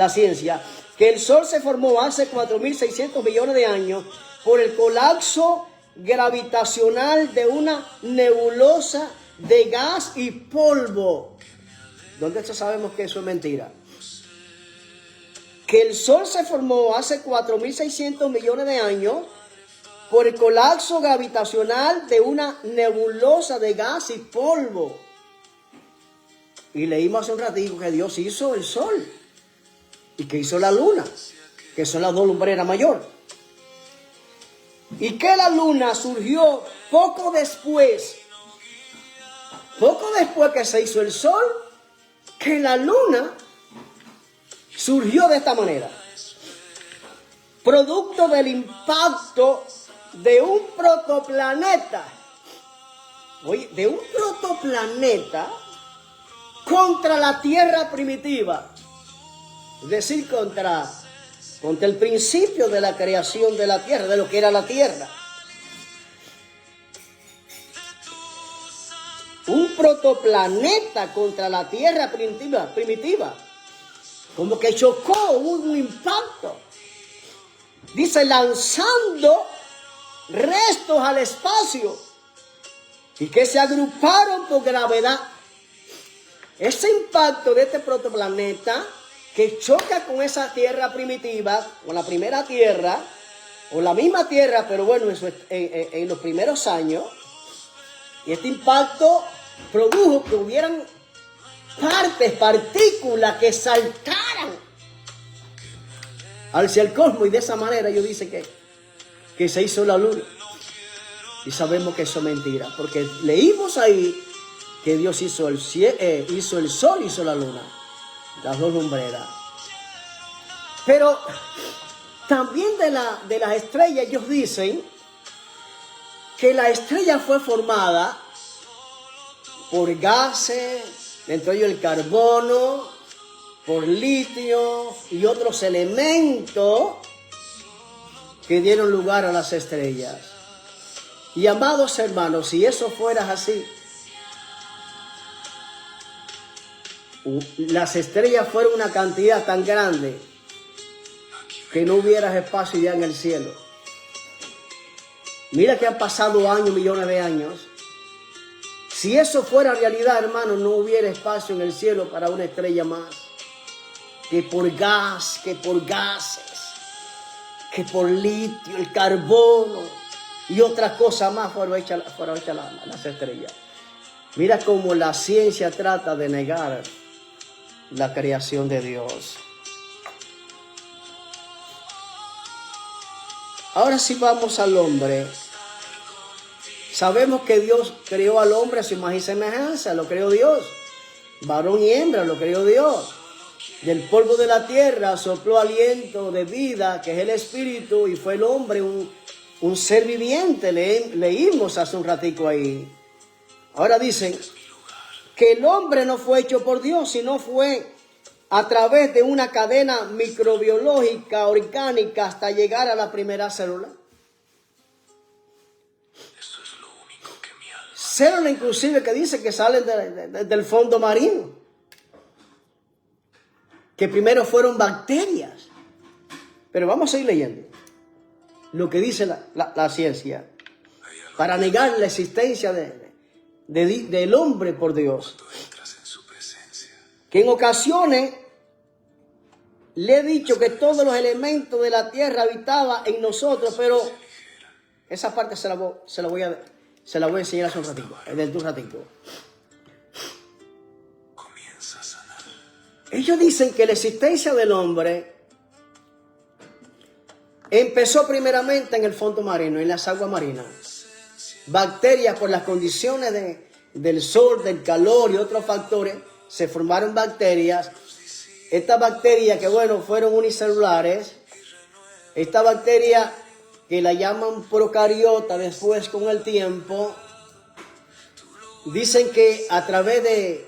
ciencia, que el Sol se formó hace 4.600 millones de años por el colapso gravitacional de una nebulosa de gas y polvo. ¿Dónde esto sabemos que eso es mentira? Que el Sol se formó hace 4.600 millones de años por el colapso gravitacional de una nebulosa de gas y polvo. Y leímos hace un ratito que Dios hizo el Sol y que hizo la Luna, que son las dos lumbreras mayores. Y que la Luna surgió poco después que se hizo el Sol, que la Luna surgió de esta manera, producto del impacto de un protoplaneta, contra la Tierra primitiva, es decir, contra contra el principio de la creación de la tierra, de lo que era la tierra. Un protoplaneta contra la tierra primitiva. Como que chocó, hubo un impacto. Dice, lanzando restos al espacio y que se agruparon por gravedad. Ese impacto de este protoplaneta que choca con esa tierra primitiva, con la primera tierra, o la misma tierra, pero bueno, en los primeros años, y este impacto produjo que hubieran partículas que saltaran hacia el cosmos, y de esa manera ellos dicen que se hizo la luna. Y sabemos que eso es mentira, porque leímos ahí que Dios hizo el sol, hizo la luna, las dos lumbreras. Pero también de las estrellas ellos dicen que la estrella fue formada por gases, entre ellos el carbono, por litio y otros elementos que dieron lugar a las estrellas. Y amados hermanos, si eso fuera así, las estrellas fueron una cantidad tan grande que no hubiera espacio ya en el cielo. Mira que han pasado años, millones de años. Si eso fuera realidad, hermano, no hubiera espacio en el cielo para una estrella más. Que por gas, que por gases, que por litio, el carbono y otras cosas más fueron hechas las estrellas. Mira cómo la ciencia trata de negar la creación de Dios. Ahora sí vamos al hombre. Sabemos que Dios creó al hombre a su imagen y semejanza, lo creó Dios. Varón y hembra lo creó Dios. Del polvo de la tierra sopló aliento de vida, que es el espíritu, y fue el hombre un ser viviente. Leímos hace un ratico ahí. Ahora dicen que el hombre no fue hecho por Dios, sino fue a través de una cadena microbiológica, orgánica, hasta llegar a la primera célula. Eso es lo único que mi alma. Células inclusive que dice que salen del fondo marino. Que primero fueron bacterias. Pero vamos a ir leyendo lo que dice la ciencia para negar la existencia del hombre por Dios. Cuando entras en su presencia, Que en ocasiones le he dicho que todos los elementos de la tierra habitaban en nosotros, pero esa parte se la voy a enseñar hace un ratito, dentro de un ratito. comienza a sanar. Ellos dicen que la existencia del hombre empezó primeramente en el fondo marino, en las aguas marinas. Bacterias, por las condiciones del sol, del calor y otros factores, se formaron bacterias. Estas bacterias que bueno, fueron unicelulares. Esta bacteria que la llaman procariota después con el tiempo. Dicen que a través de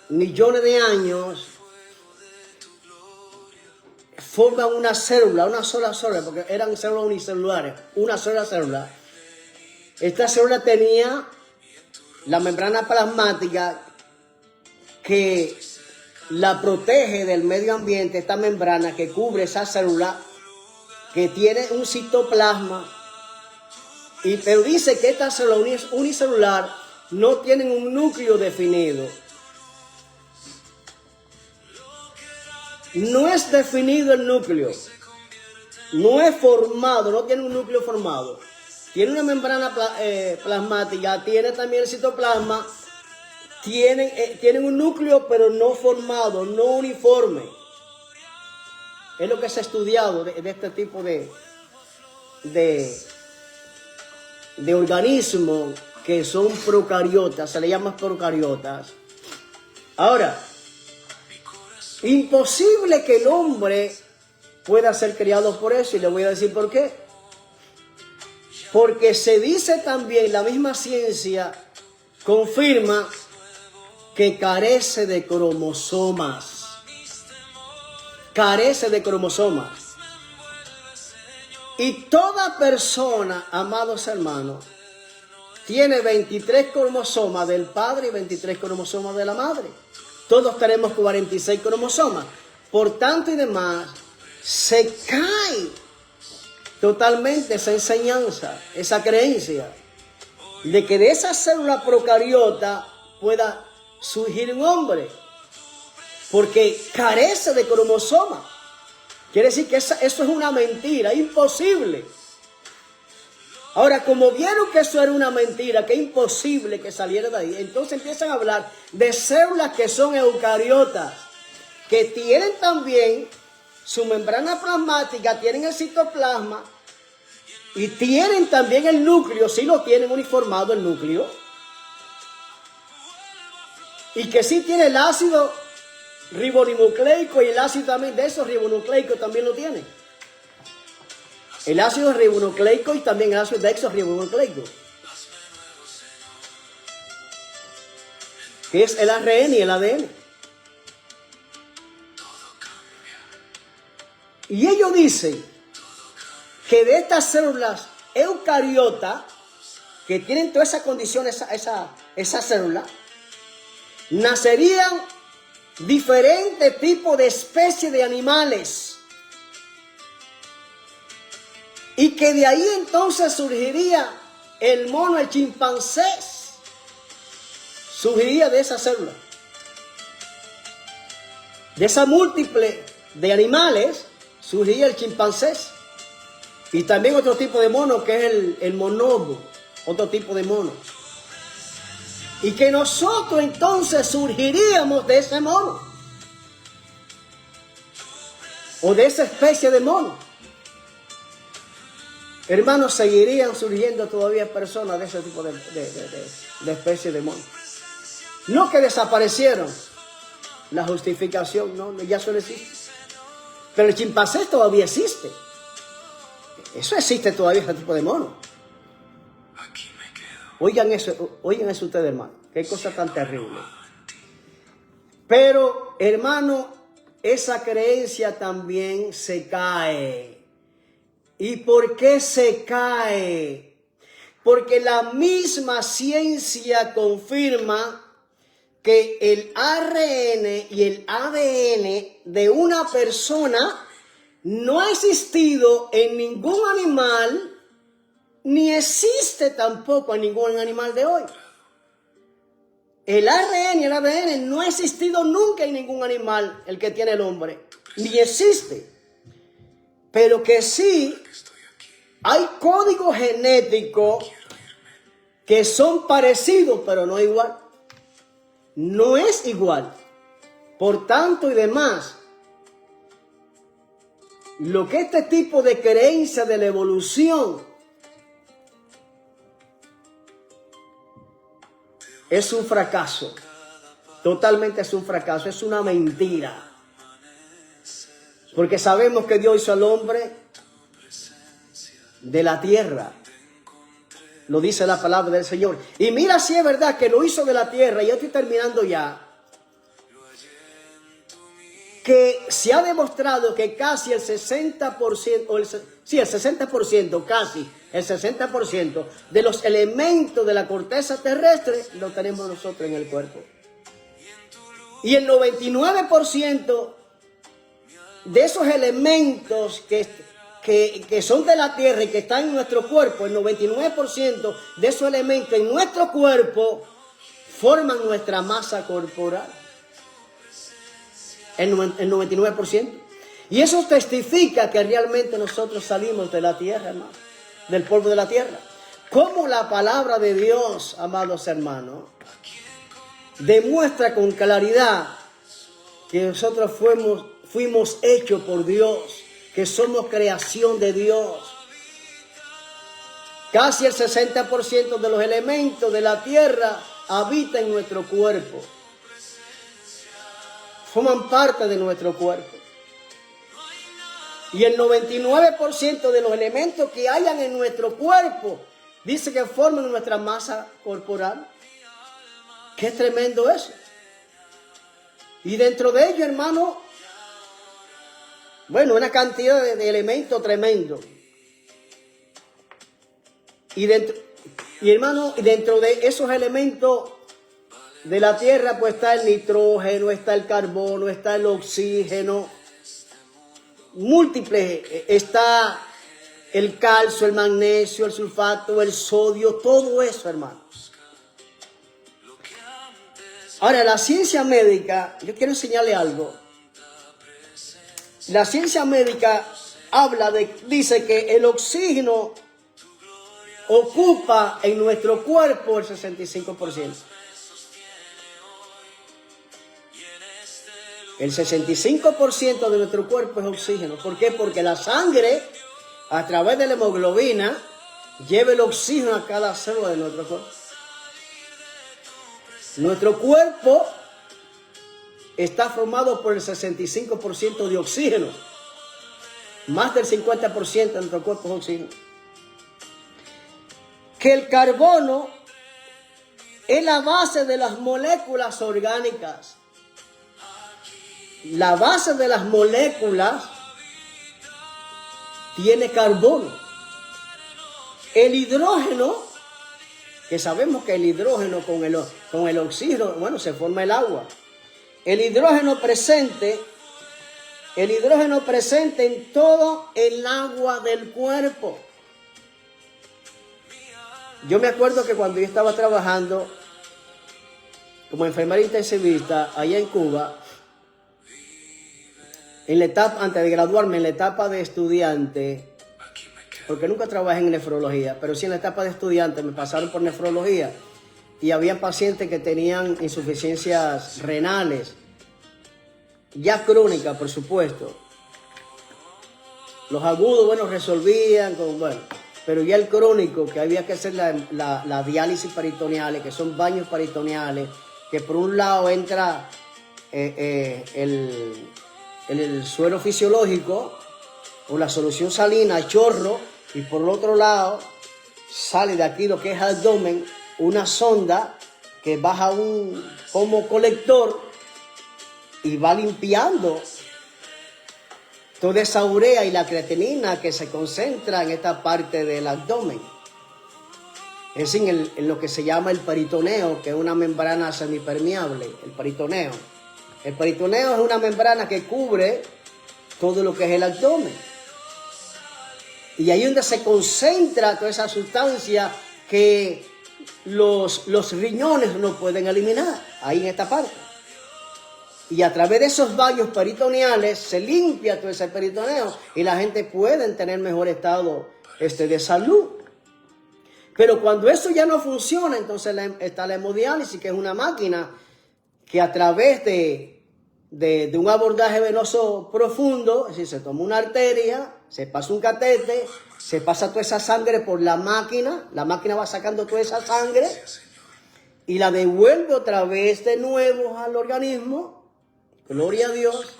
millones de años forman una célula, una sola célula, porque eran células unicelulares, una sola célula. Esta célula tenía la membrana plasmática que la protege del medio ambiente, esta membrana que cubre esa célula, que tiene un citoplasma, pero dice que esta célula unicelular no tienen un núcleo definido. No es definido el núcleo, no es formado, no tiene un núcleo formado. Tiene una membrana plasmática, tiene también el citoplasma, tienen un núcleo pero no formado, no uniforme. Es lo que se ha estudiado de este tipo de organismos que son procariotas, se le llama procariotas. Ahora, imposible que el hombre pueda ser criado por eso, y le voy a decir por qué. Porque se dice también, la misma ciencia confirma que carece de cromosomas. Carece de cromosomas. Y toda persona, amados hermanos, tiene 23 cromosomas del padre y 23 cromosomas de la madre. Todos tenemos 46 cromosomas. Por tanto y demás, se cae totalmente esa enseñanza, esa creencia de que de esa célula procariota pueda surgir un hombre, porque carece de cromosomas. Quiere decir que eso es una mentira, imposible. Ahora, como vieron que eso era una mentira, que es imposible que saliera de ahí, entonces empiezan a hablar de células que son eucariotas, que tienen también su membrana plasmática, tienen el citoplasma y tienen también el núcleo, sí lo tienen uniformado el núcleo, y que sí tiene el ácido ribonucleico y el ácido también de esos ribonucleicos también lo tiene. El ácido ribonucleico y también el ácido desoxirribonucleico, que es el ARN y el ADN. Y ellos dicen que de estas células eucariotas, que tienen toda esa condición, esa célula, nacerían diferentes tipos de especies de animales. Y que de ahí entonces surgiría el mono, el chimpancé. Surgiría de esa célula. De esa múltiple de animales surgiría el chimpancé. Y también otro tipo de mono que es el monobo. Otro tipo de mono. Y que nosotros entonces surgiríamos de ese mono. O de esa especie de mono. Hermanos, seguirían surgiendo todavía personas de ese tipo de especie de mono. No que desaparecieron. La justificación, no, ya eso no existe. Pero el chimpancé todavía existe. Eso existe todavía, ese tipo de mono. Aquí me quedo. Oigan eso ustedes, hermano. Qué cosa tan terrible. Pero, hermano, esa creencia también se cae. ¿Y por qué se cae? Porque la misma ciencia confirma que el ARN y el ADN de una persona no ha existido en ningún animal, ni existe tampoco en ningún animal de hoy. El ARN y el ADN no ha existido nunca en ningún animal, el que tiene el hombre, ni existe. Pero que sí hay códigos genéticos que son parecidos, pero no igual. No es igual. Por tanto y demás, lo que este tipo de creencia de la evolución es un fracaso. Totalmente es un fracaso, es una mentira. Porque sabemos que Dios hizo al hombre de la tierra. Lo dice la palabra del Señor. Y mira si es verdad que lo hizo de la tierra. Y yo estoy terminando ya. Que se ha demostrado que casi el 60%, el 60%, casi el 60% de los elementos de la corteza terrestre lo tenemos nosotros en el cuerpo. Y el 99% de esos elementos que son de la tierra y que están en nuestro cuerpo, el 99% de esos elementos en nuestro cuerpo forman nuestra masa corporal. El 99%. Y eso testifica que realmente nosotros salimos de la tierra, hermano, del polvo de la tierra. Como la palabra de Dios, amados hermanos, demuestra con claridad que nosotros fuimos hechos por Dios, que somos creación de Dios. Casi el 60% de los elementos de la tierra habita en nuestro cuerpo. Forman parte de nuestro cuerpo. Y el 99% de los elementos que hayan en nuestro cuerpo dice que forman nuestra masa corporal. Qué tremendo eso. Y dentro de ello, hermano, bueno, una cantidad de elementos tremendos. Y hermano, dentro de esos elementos de la tierra, pues está el nitrógeno, está el carbono, está el oxígeno, múltiples, está el calcio, el magnesio, el sulfato, el sodio, todo eso, hermano. Ahora, la ciencia médica, yo quiero enseñarle algo. La ciencia médica dice que el oxígeno ocupa en nuestro cuerpo el 65%. El 65% de nuestro cuerpo es oxígeno. ¿Por qué? Porque la sangre, a través de la hemoglobina, lleva el oxígeno a cada célula de nuestro cuerpo. Nuestro cuerpo está formado por el 65% de oxígeno. Más del 50% de nuestro cuerpo es oxígeno. Que el carbono es la base de las moléculas orgánicas. La base de las moléculas tiene carbono. El hidrógeno, que sabemos que el hidrógeno con el oxígeno, bueno, se forma el agua. El hidrógeno presente en todo el agua del cuerpo. Yo me acuerdo que cuando yo estaba trabajando como enfermera intensivista allá en Cuba, en la etapa, antes de graduarme, en la etapa de estudiante, porque nunca trabajé en nefrología, pero sí en la etapa de estudiante me pasaron por nefrología y había pacientes que tenían insuficiencias renales, ya crónicas, por supuesto. Los agudos, bueno, resolvían, pero ya el crónico, que había que hacer la diálisis peritoneal, que son baños peritoneales, que por un lado entra el suero fisiológico o la solución salina a chorro, y por el otro lado sale de aquí lo que es abdomen, una sonda que baja un pomo colector y va limpiando toda esa urea y la creatinina que se concentra en esta parte del abdomen. Es decir, en lo que se llama el peritoneo, que es una membrana semipermeable, el peritoneo. El peritoneo es una membrana que cubre todo lo que es el abdomen. Y ahí es donde se concentra toda esa sustancia que los riñones no pueden eliminar, ahí en esta parte. Y a través de esos baños peritoneales se limpia todo ese peritoneo y la gente puede tener mejor estado de salud. Pero cuando eso ya no funciona, entonces está la hemodiálisis, que es una máquina que a través de un abordaje venoso profundo, es decir, se toma una arteria, se pasa un catete, se pasa toda esa sangre por la máquina va sacando toda esa sangre y la devuelve otra vez de nuevo al organismo, gloria a Dios,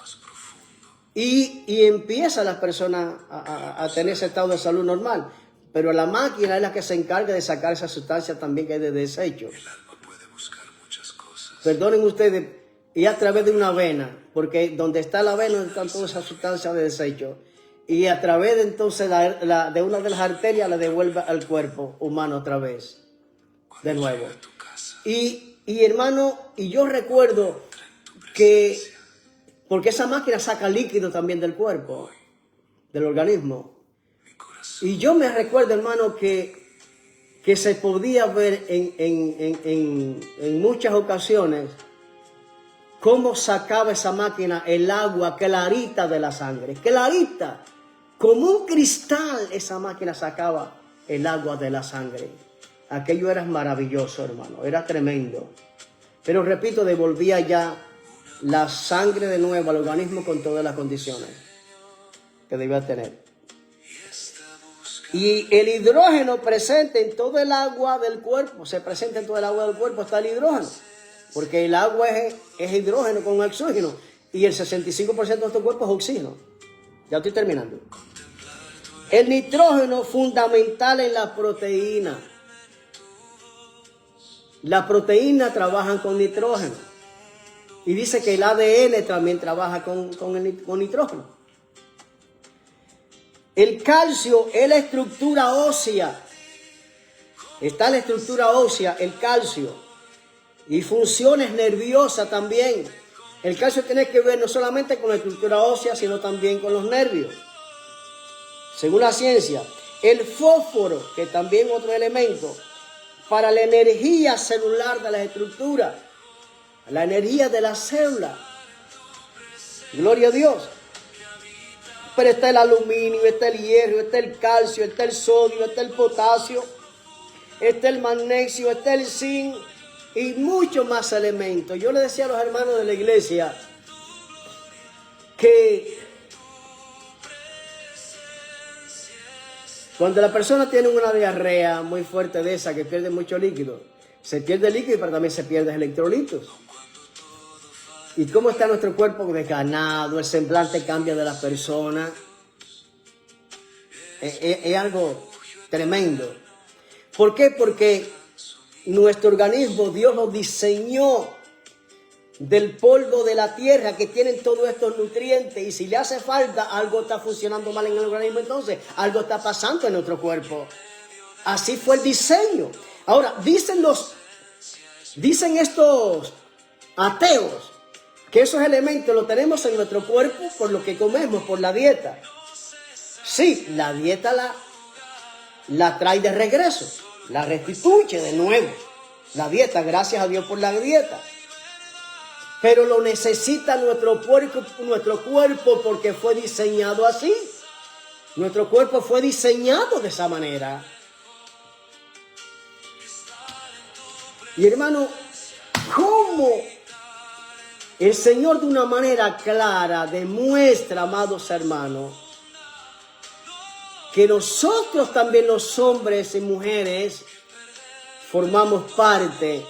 y empieza la persona a tener ese estado de salud normal. Pero la máquina es la que se encarga de sacar esa sustancia también que es de desecho. El alma puede buscar muchas cosas. Perdonen ustedes, y a través de una vena, porque donde está la vena están todas esas sustancias de desecho. Y a través de entonces de una de las arterias la devuelve al cuerpo humano otra vez, de nuevo. Y hermano, y yo recuerdo que, porque esa máquina saca líquido también del cuerpo, del organismo. Y yo me recuerdo, hermano, que se podía ver en muchas ocasiones cómo sacaba esa máquina el agua clarita de la sangre. Clarita, como un cristal, esa máquina sacaba el agua de la sangre. Aquello era maravilloso, hermano, era tremendo. Pero repito, devolvía ya la sangre de nuevo al organismo con todas las condiciones que debía tener. Y el hidrógeno presente en todo el agua del cuerpo, se presenta en todo el agua del cuerpo, está el hidrógeno. Porque el agua es hidrógeno con oxígeno y el 65% de nuestro cuerpo es oxígeno. Ya estoy terminando. El nitrógeno fundamental en la proteína. La proteína trabajan con nitrógeno. Y dice que el ADN también trabaja con nitrógeno. El calcio es la estructura ósea Está la estructura ósea, el calcio, y funciones nerviosas también. El calcio tiene que ver no solamente con la estructura ósea, sino también con los nervios. Según la ciencia, el fósforo, que también es otro elemento, para la energía celular de las estructuras, la energía de la célula. Gloria a Dios. Pero está el aluminio, está el hierro, está el calcio, está el sodio, está el potasio, está el magnesio, está el zinc y muchos más elementos. Yo le decía a los hermanos de la iglesia que cuando la persona tiene una diarrea muy fuerte de esa, que pierde mucho líquido, se pierde líquido, pero también se pierden electrolitos. ¿Y cómo está nuestro cuerpo desganado? El semblante cambia de la persona. Es algo tremendo. ¿Por qué? Porque nuestro organismo, Dios lo diseñó del polvo de la tierra que tienen todos estos nutrientes. Y si le hace falta, algo está funcionando mal en el organismo, entonces algo está pasando en nuestro cuerpo. Así fue el diseño. Ahora, dicen estos ateos que esos elementos los tenemos en nuestro cuerpo por lo que comemos, por la dieta. Sí, la dieta la trae de regreso, la restituye de nuevo. La dieta, gracias a Dios por la dieta. Pero lo necesita nuestro cuerpo porque fue diseñado así. Nuestro cuerpo fue diseñado de esa manera. Y hermano, ¿cómo el Señor de una manera clara demuestra, amados hermanos, que nosotros también los hombres y mujeres formamos parte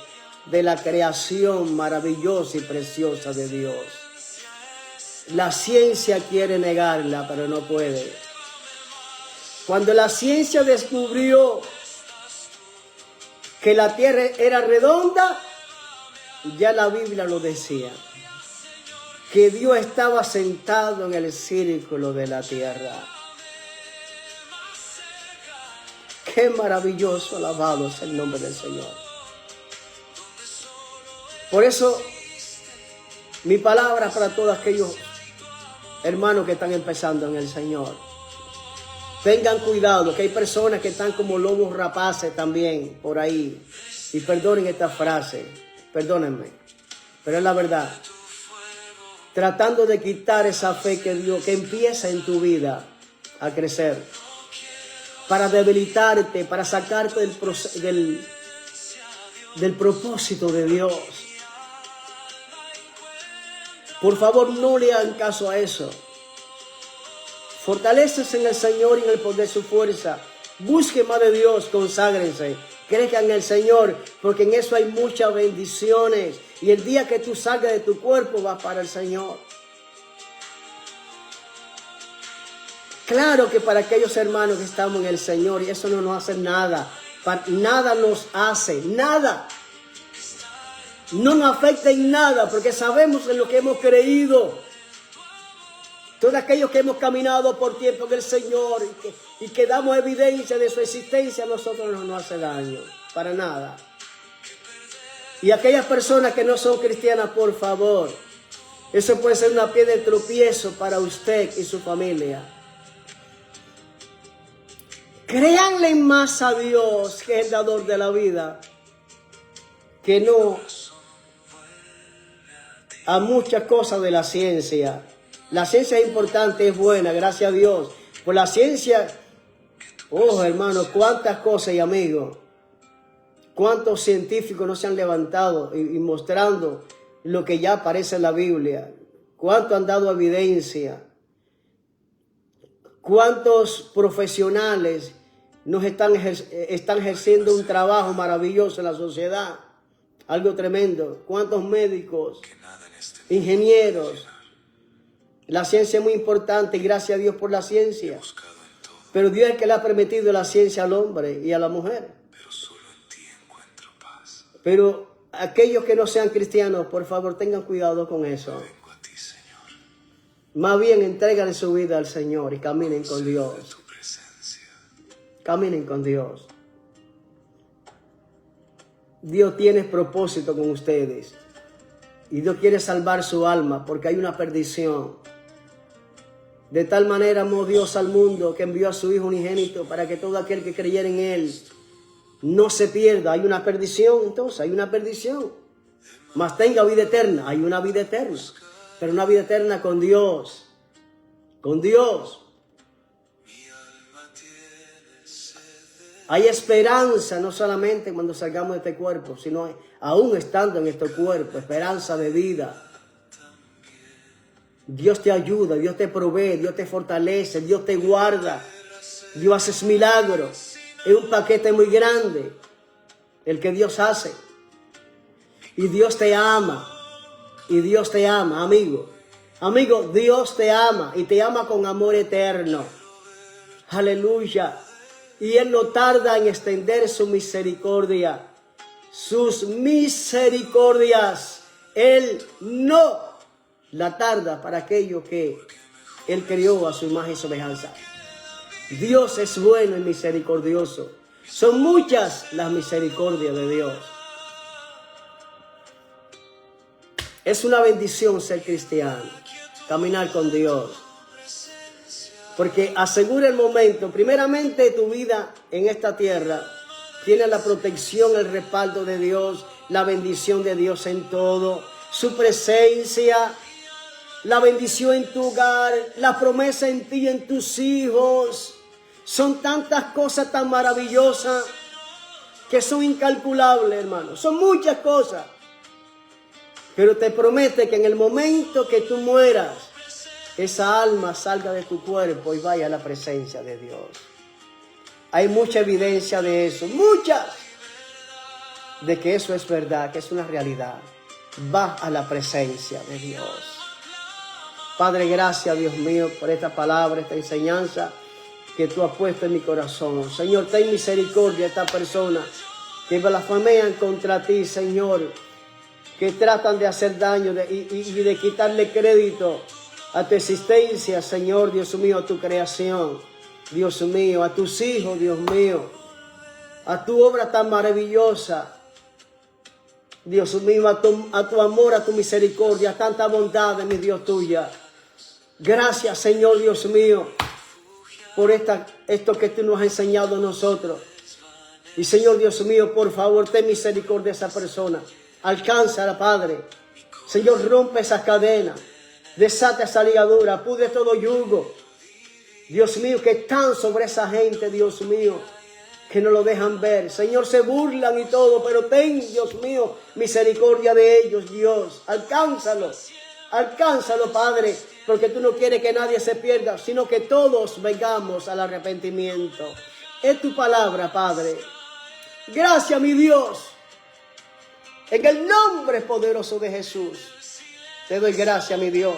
de la creación maravillosa y preciosa de Dios? La ciencia quiere negarla, pero no puede. Cuando la ciencia descubrió que la tierra era redonda, ya la Biblia lo decía, que Dios estaba sentado en el círculo de la tierra. Qué maravilloso, alabado es el nombre del Señor. Por eso, mi palabra para todos aquellos hermanos que están empezando en el Señor. Tengan cuidado, que hay personas que están como lobos rapaces también por ahí. Y perdonen esta frase, perdónenme, pero es la verdad. Tratando de quitar esa fe que empieza en tu vida a crecer, para debilitarte, para sacarte del propósito de Dios. Por favor, no le hagan caso a eso. Fortalécense en el Señor y en el poder de su fuerza. Busquen más de Dios, conságrense. Crezcan en el Señor, porque en eso hay muchas bendiciones. Y el día que tú salgas de tu cuerpo, vas para el Señor. Claro que para aquellos hermanos que estamos en el Señor, y eso no nos hace nada. Nada nos hace, nada. No nos afecta en nada, porque sabemos en lo que hemos creído. Todos aquellos que hemos caminado por tiempo en el Señor y que damos evidencia de su existencia, a nosotros no nos hace daño, para nada. Y aquellas personas que no son cristianas, por favor, eso puede ser una piedra de tropiezo para usted y su familia. Créanle más a Dios, que es el dador de la vida, que no a muchas cosas de la ciencia. La ciencia es importante, es buena, gracias a Dios. Por la ciencia, oh hermano, cuántas cosas y amigos, cuántos científicos no se han levantado y mostrando lo que ya aparece en la Biblia. Cuánto han dado evidencia. Cuántos profesionales están ejerciendo un trabajo maravilloso en la sociedad. Algo tremendo. Cuántos médicos, ingenieros. La ciencia es muy importante y gracias a Dios por la ciencia. Pero Dios es el que le ha permitido la ciencia al hombre y a la mujer. Pero solo en ti encuentro paz. Pero aquellos que no sean cristianos, por favor, tengan cuidado con eso. Vengo a ti, Señor. Más bien, entreguen su vida al Señor y caminen con Dios. Tu presencia. Caminen con Dios. Dios tiene propósito con ustedes. Y Dios quiere salvar su alma porque hay una perdición. De tal manera amó Dios al mundo que envió a su Hijo unigénito para que todo aquel que creyera en Él no se pierda. Hay una perdición, entonces hay una perdición. Mas tenga vida eterna. Hay una vida eterna. Pero una vida eterna con Dios. Con Dios. Hay esperanza, no solamente cuando salgamos de este cuerpo, sino aún estando en este cuerpo, esperanza de vida. Dios te ayuda, Dios te provee, Dios te fortalece, Dios te guarda, Dios hace milagros. Es un paquete muy grande el que Dios hace. Y Dios te ama, y Dios te ama, amigo. Amigo, Dios te ama y te ama con amor eterno. Aleluya. Y Él no tarda en extender su misericordia. Sus misericordias. Él no la tarda para aquello que Él creó a su imagen y semejanza. Dios es bueno y misericordioso. Son muchas las misericordias de Dios. Es una bendición ser cristiano, caminar con Dios. Porque asegura el momento, primeramente tu vida en esta tierra tiene la protección, el respaldo de Dios, la bendición de Dios en todo, su presencia, la bendición en tu hogar, la promesa en ti y en tus hijos. Son tantas cosas tan maravillosas que son incalculables, hermano. Son muchas cosas. Pero te promete que en el momento que tú mueras, esa alma salga de tu cuerpo y vaya a la presencia de Dios. Hay mucha evidencia de eso, muchas, de que eso es verdad, que es una realidad. Va a la presencia de Dios. Padre, gracias, Dios mío, por esta palabra, esta enseñanza que tú has puesto en mi corazón. Señor, ten misericordia de esta persona que blasfemean contra ti, Señor, que tratan de hacer daño y de quitarle crédito a tu existencia, Señor, Dios mío, a tu creación, Dios mío, a tus hijos, Dios mío, a tu obra tan maravillosa, Dios mío, a tu amor, a tu misericordia, a tanta bondad de mi Dios tuya. Gracias, Señor, Dios mío, por esto que tú nos has enseñado a nosotros. Y Señor, Dios mío, por favor, ten misericordia de esa persona. Alcánzala, Padre. Señor, rompe esas cadenas. Desata esa ligadura, pudre todo yugo. Dios mío, que están sobre esa gente, Dios mío, que no lo dejan ver. Señor, se burlan y todo, pero ten, Dios mío, misericordia de ellos, Dios. Alcánzalos, alcánzalo, Padre, porque tú no quieres que nadie se pierda, sino que todos vengamos al arrepentimiento. Es tu palabra, Padre. Gracias, mi Dios. En el nombre poderoso de Jesús, te doy gracias, mi Dios.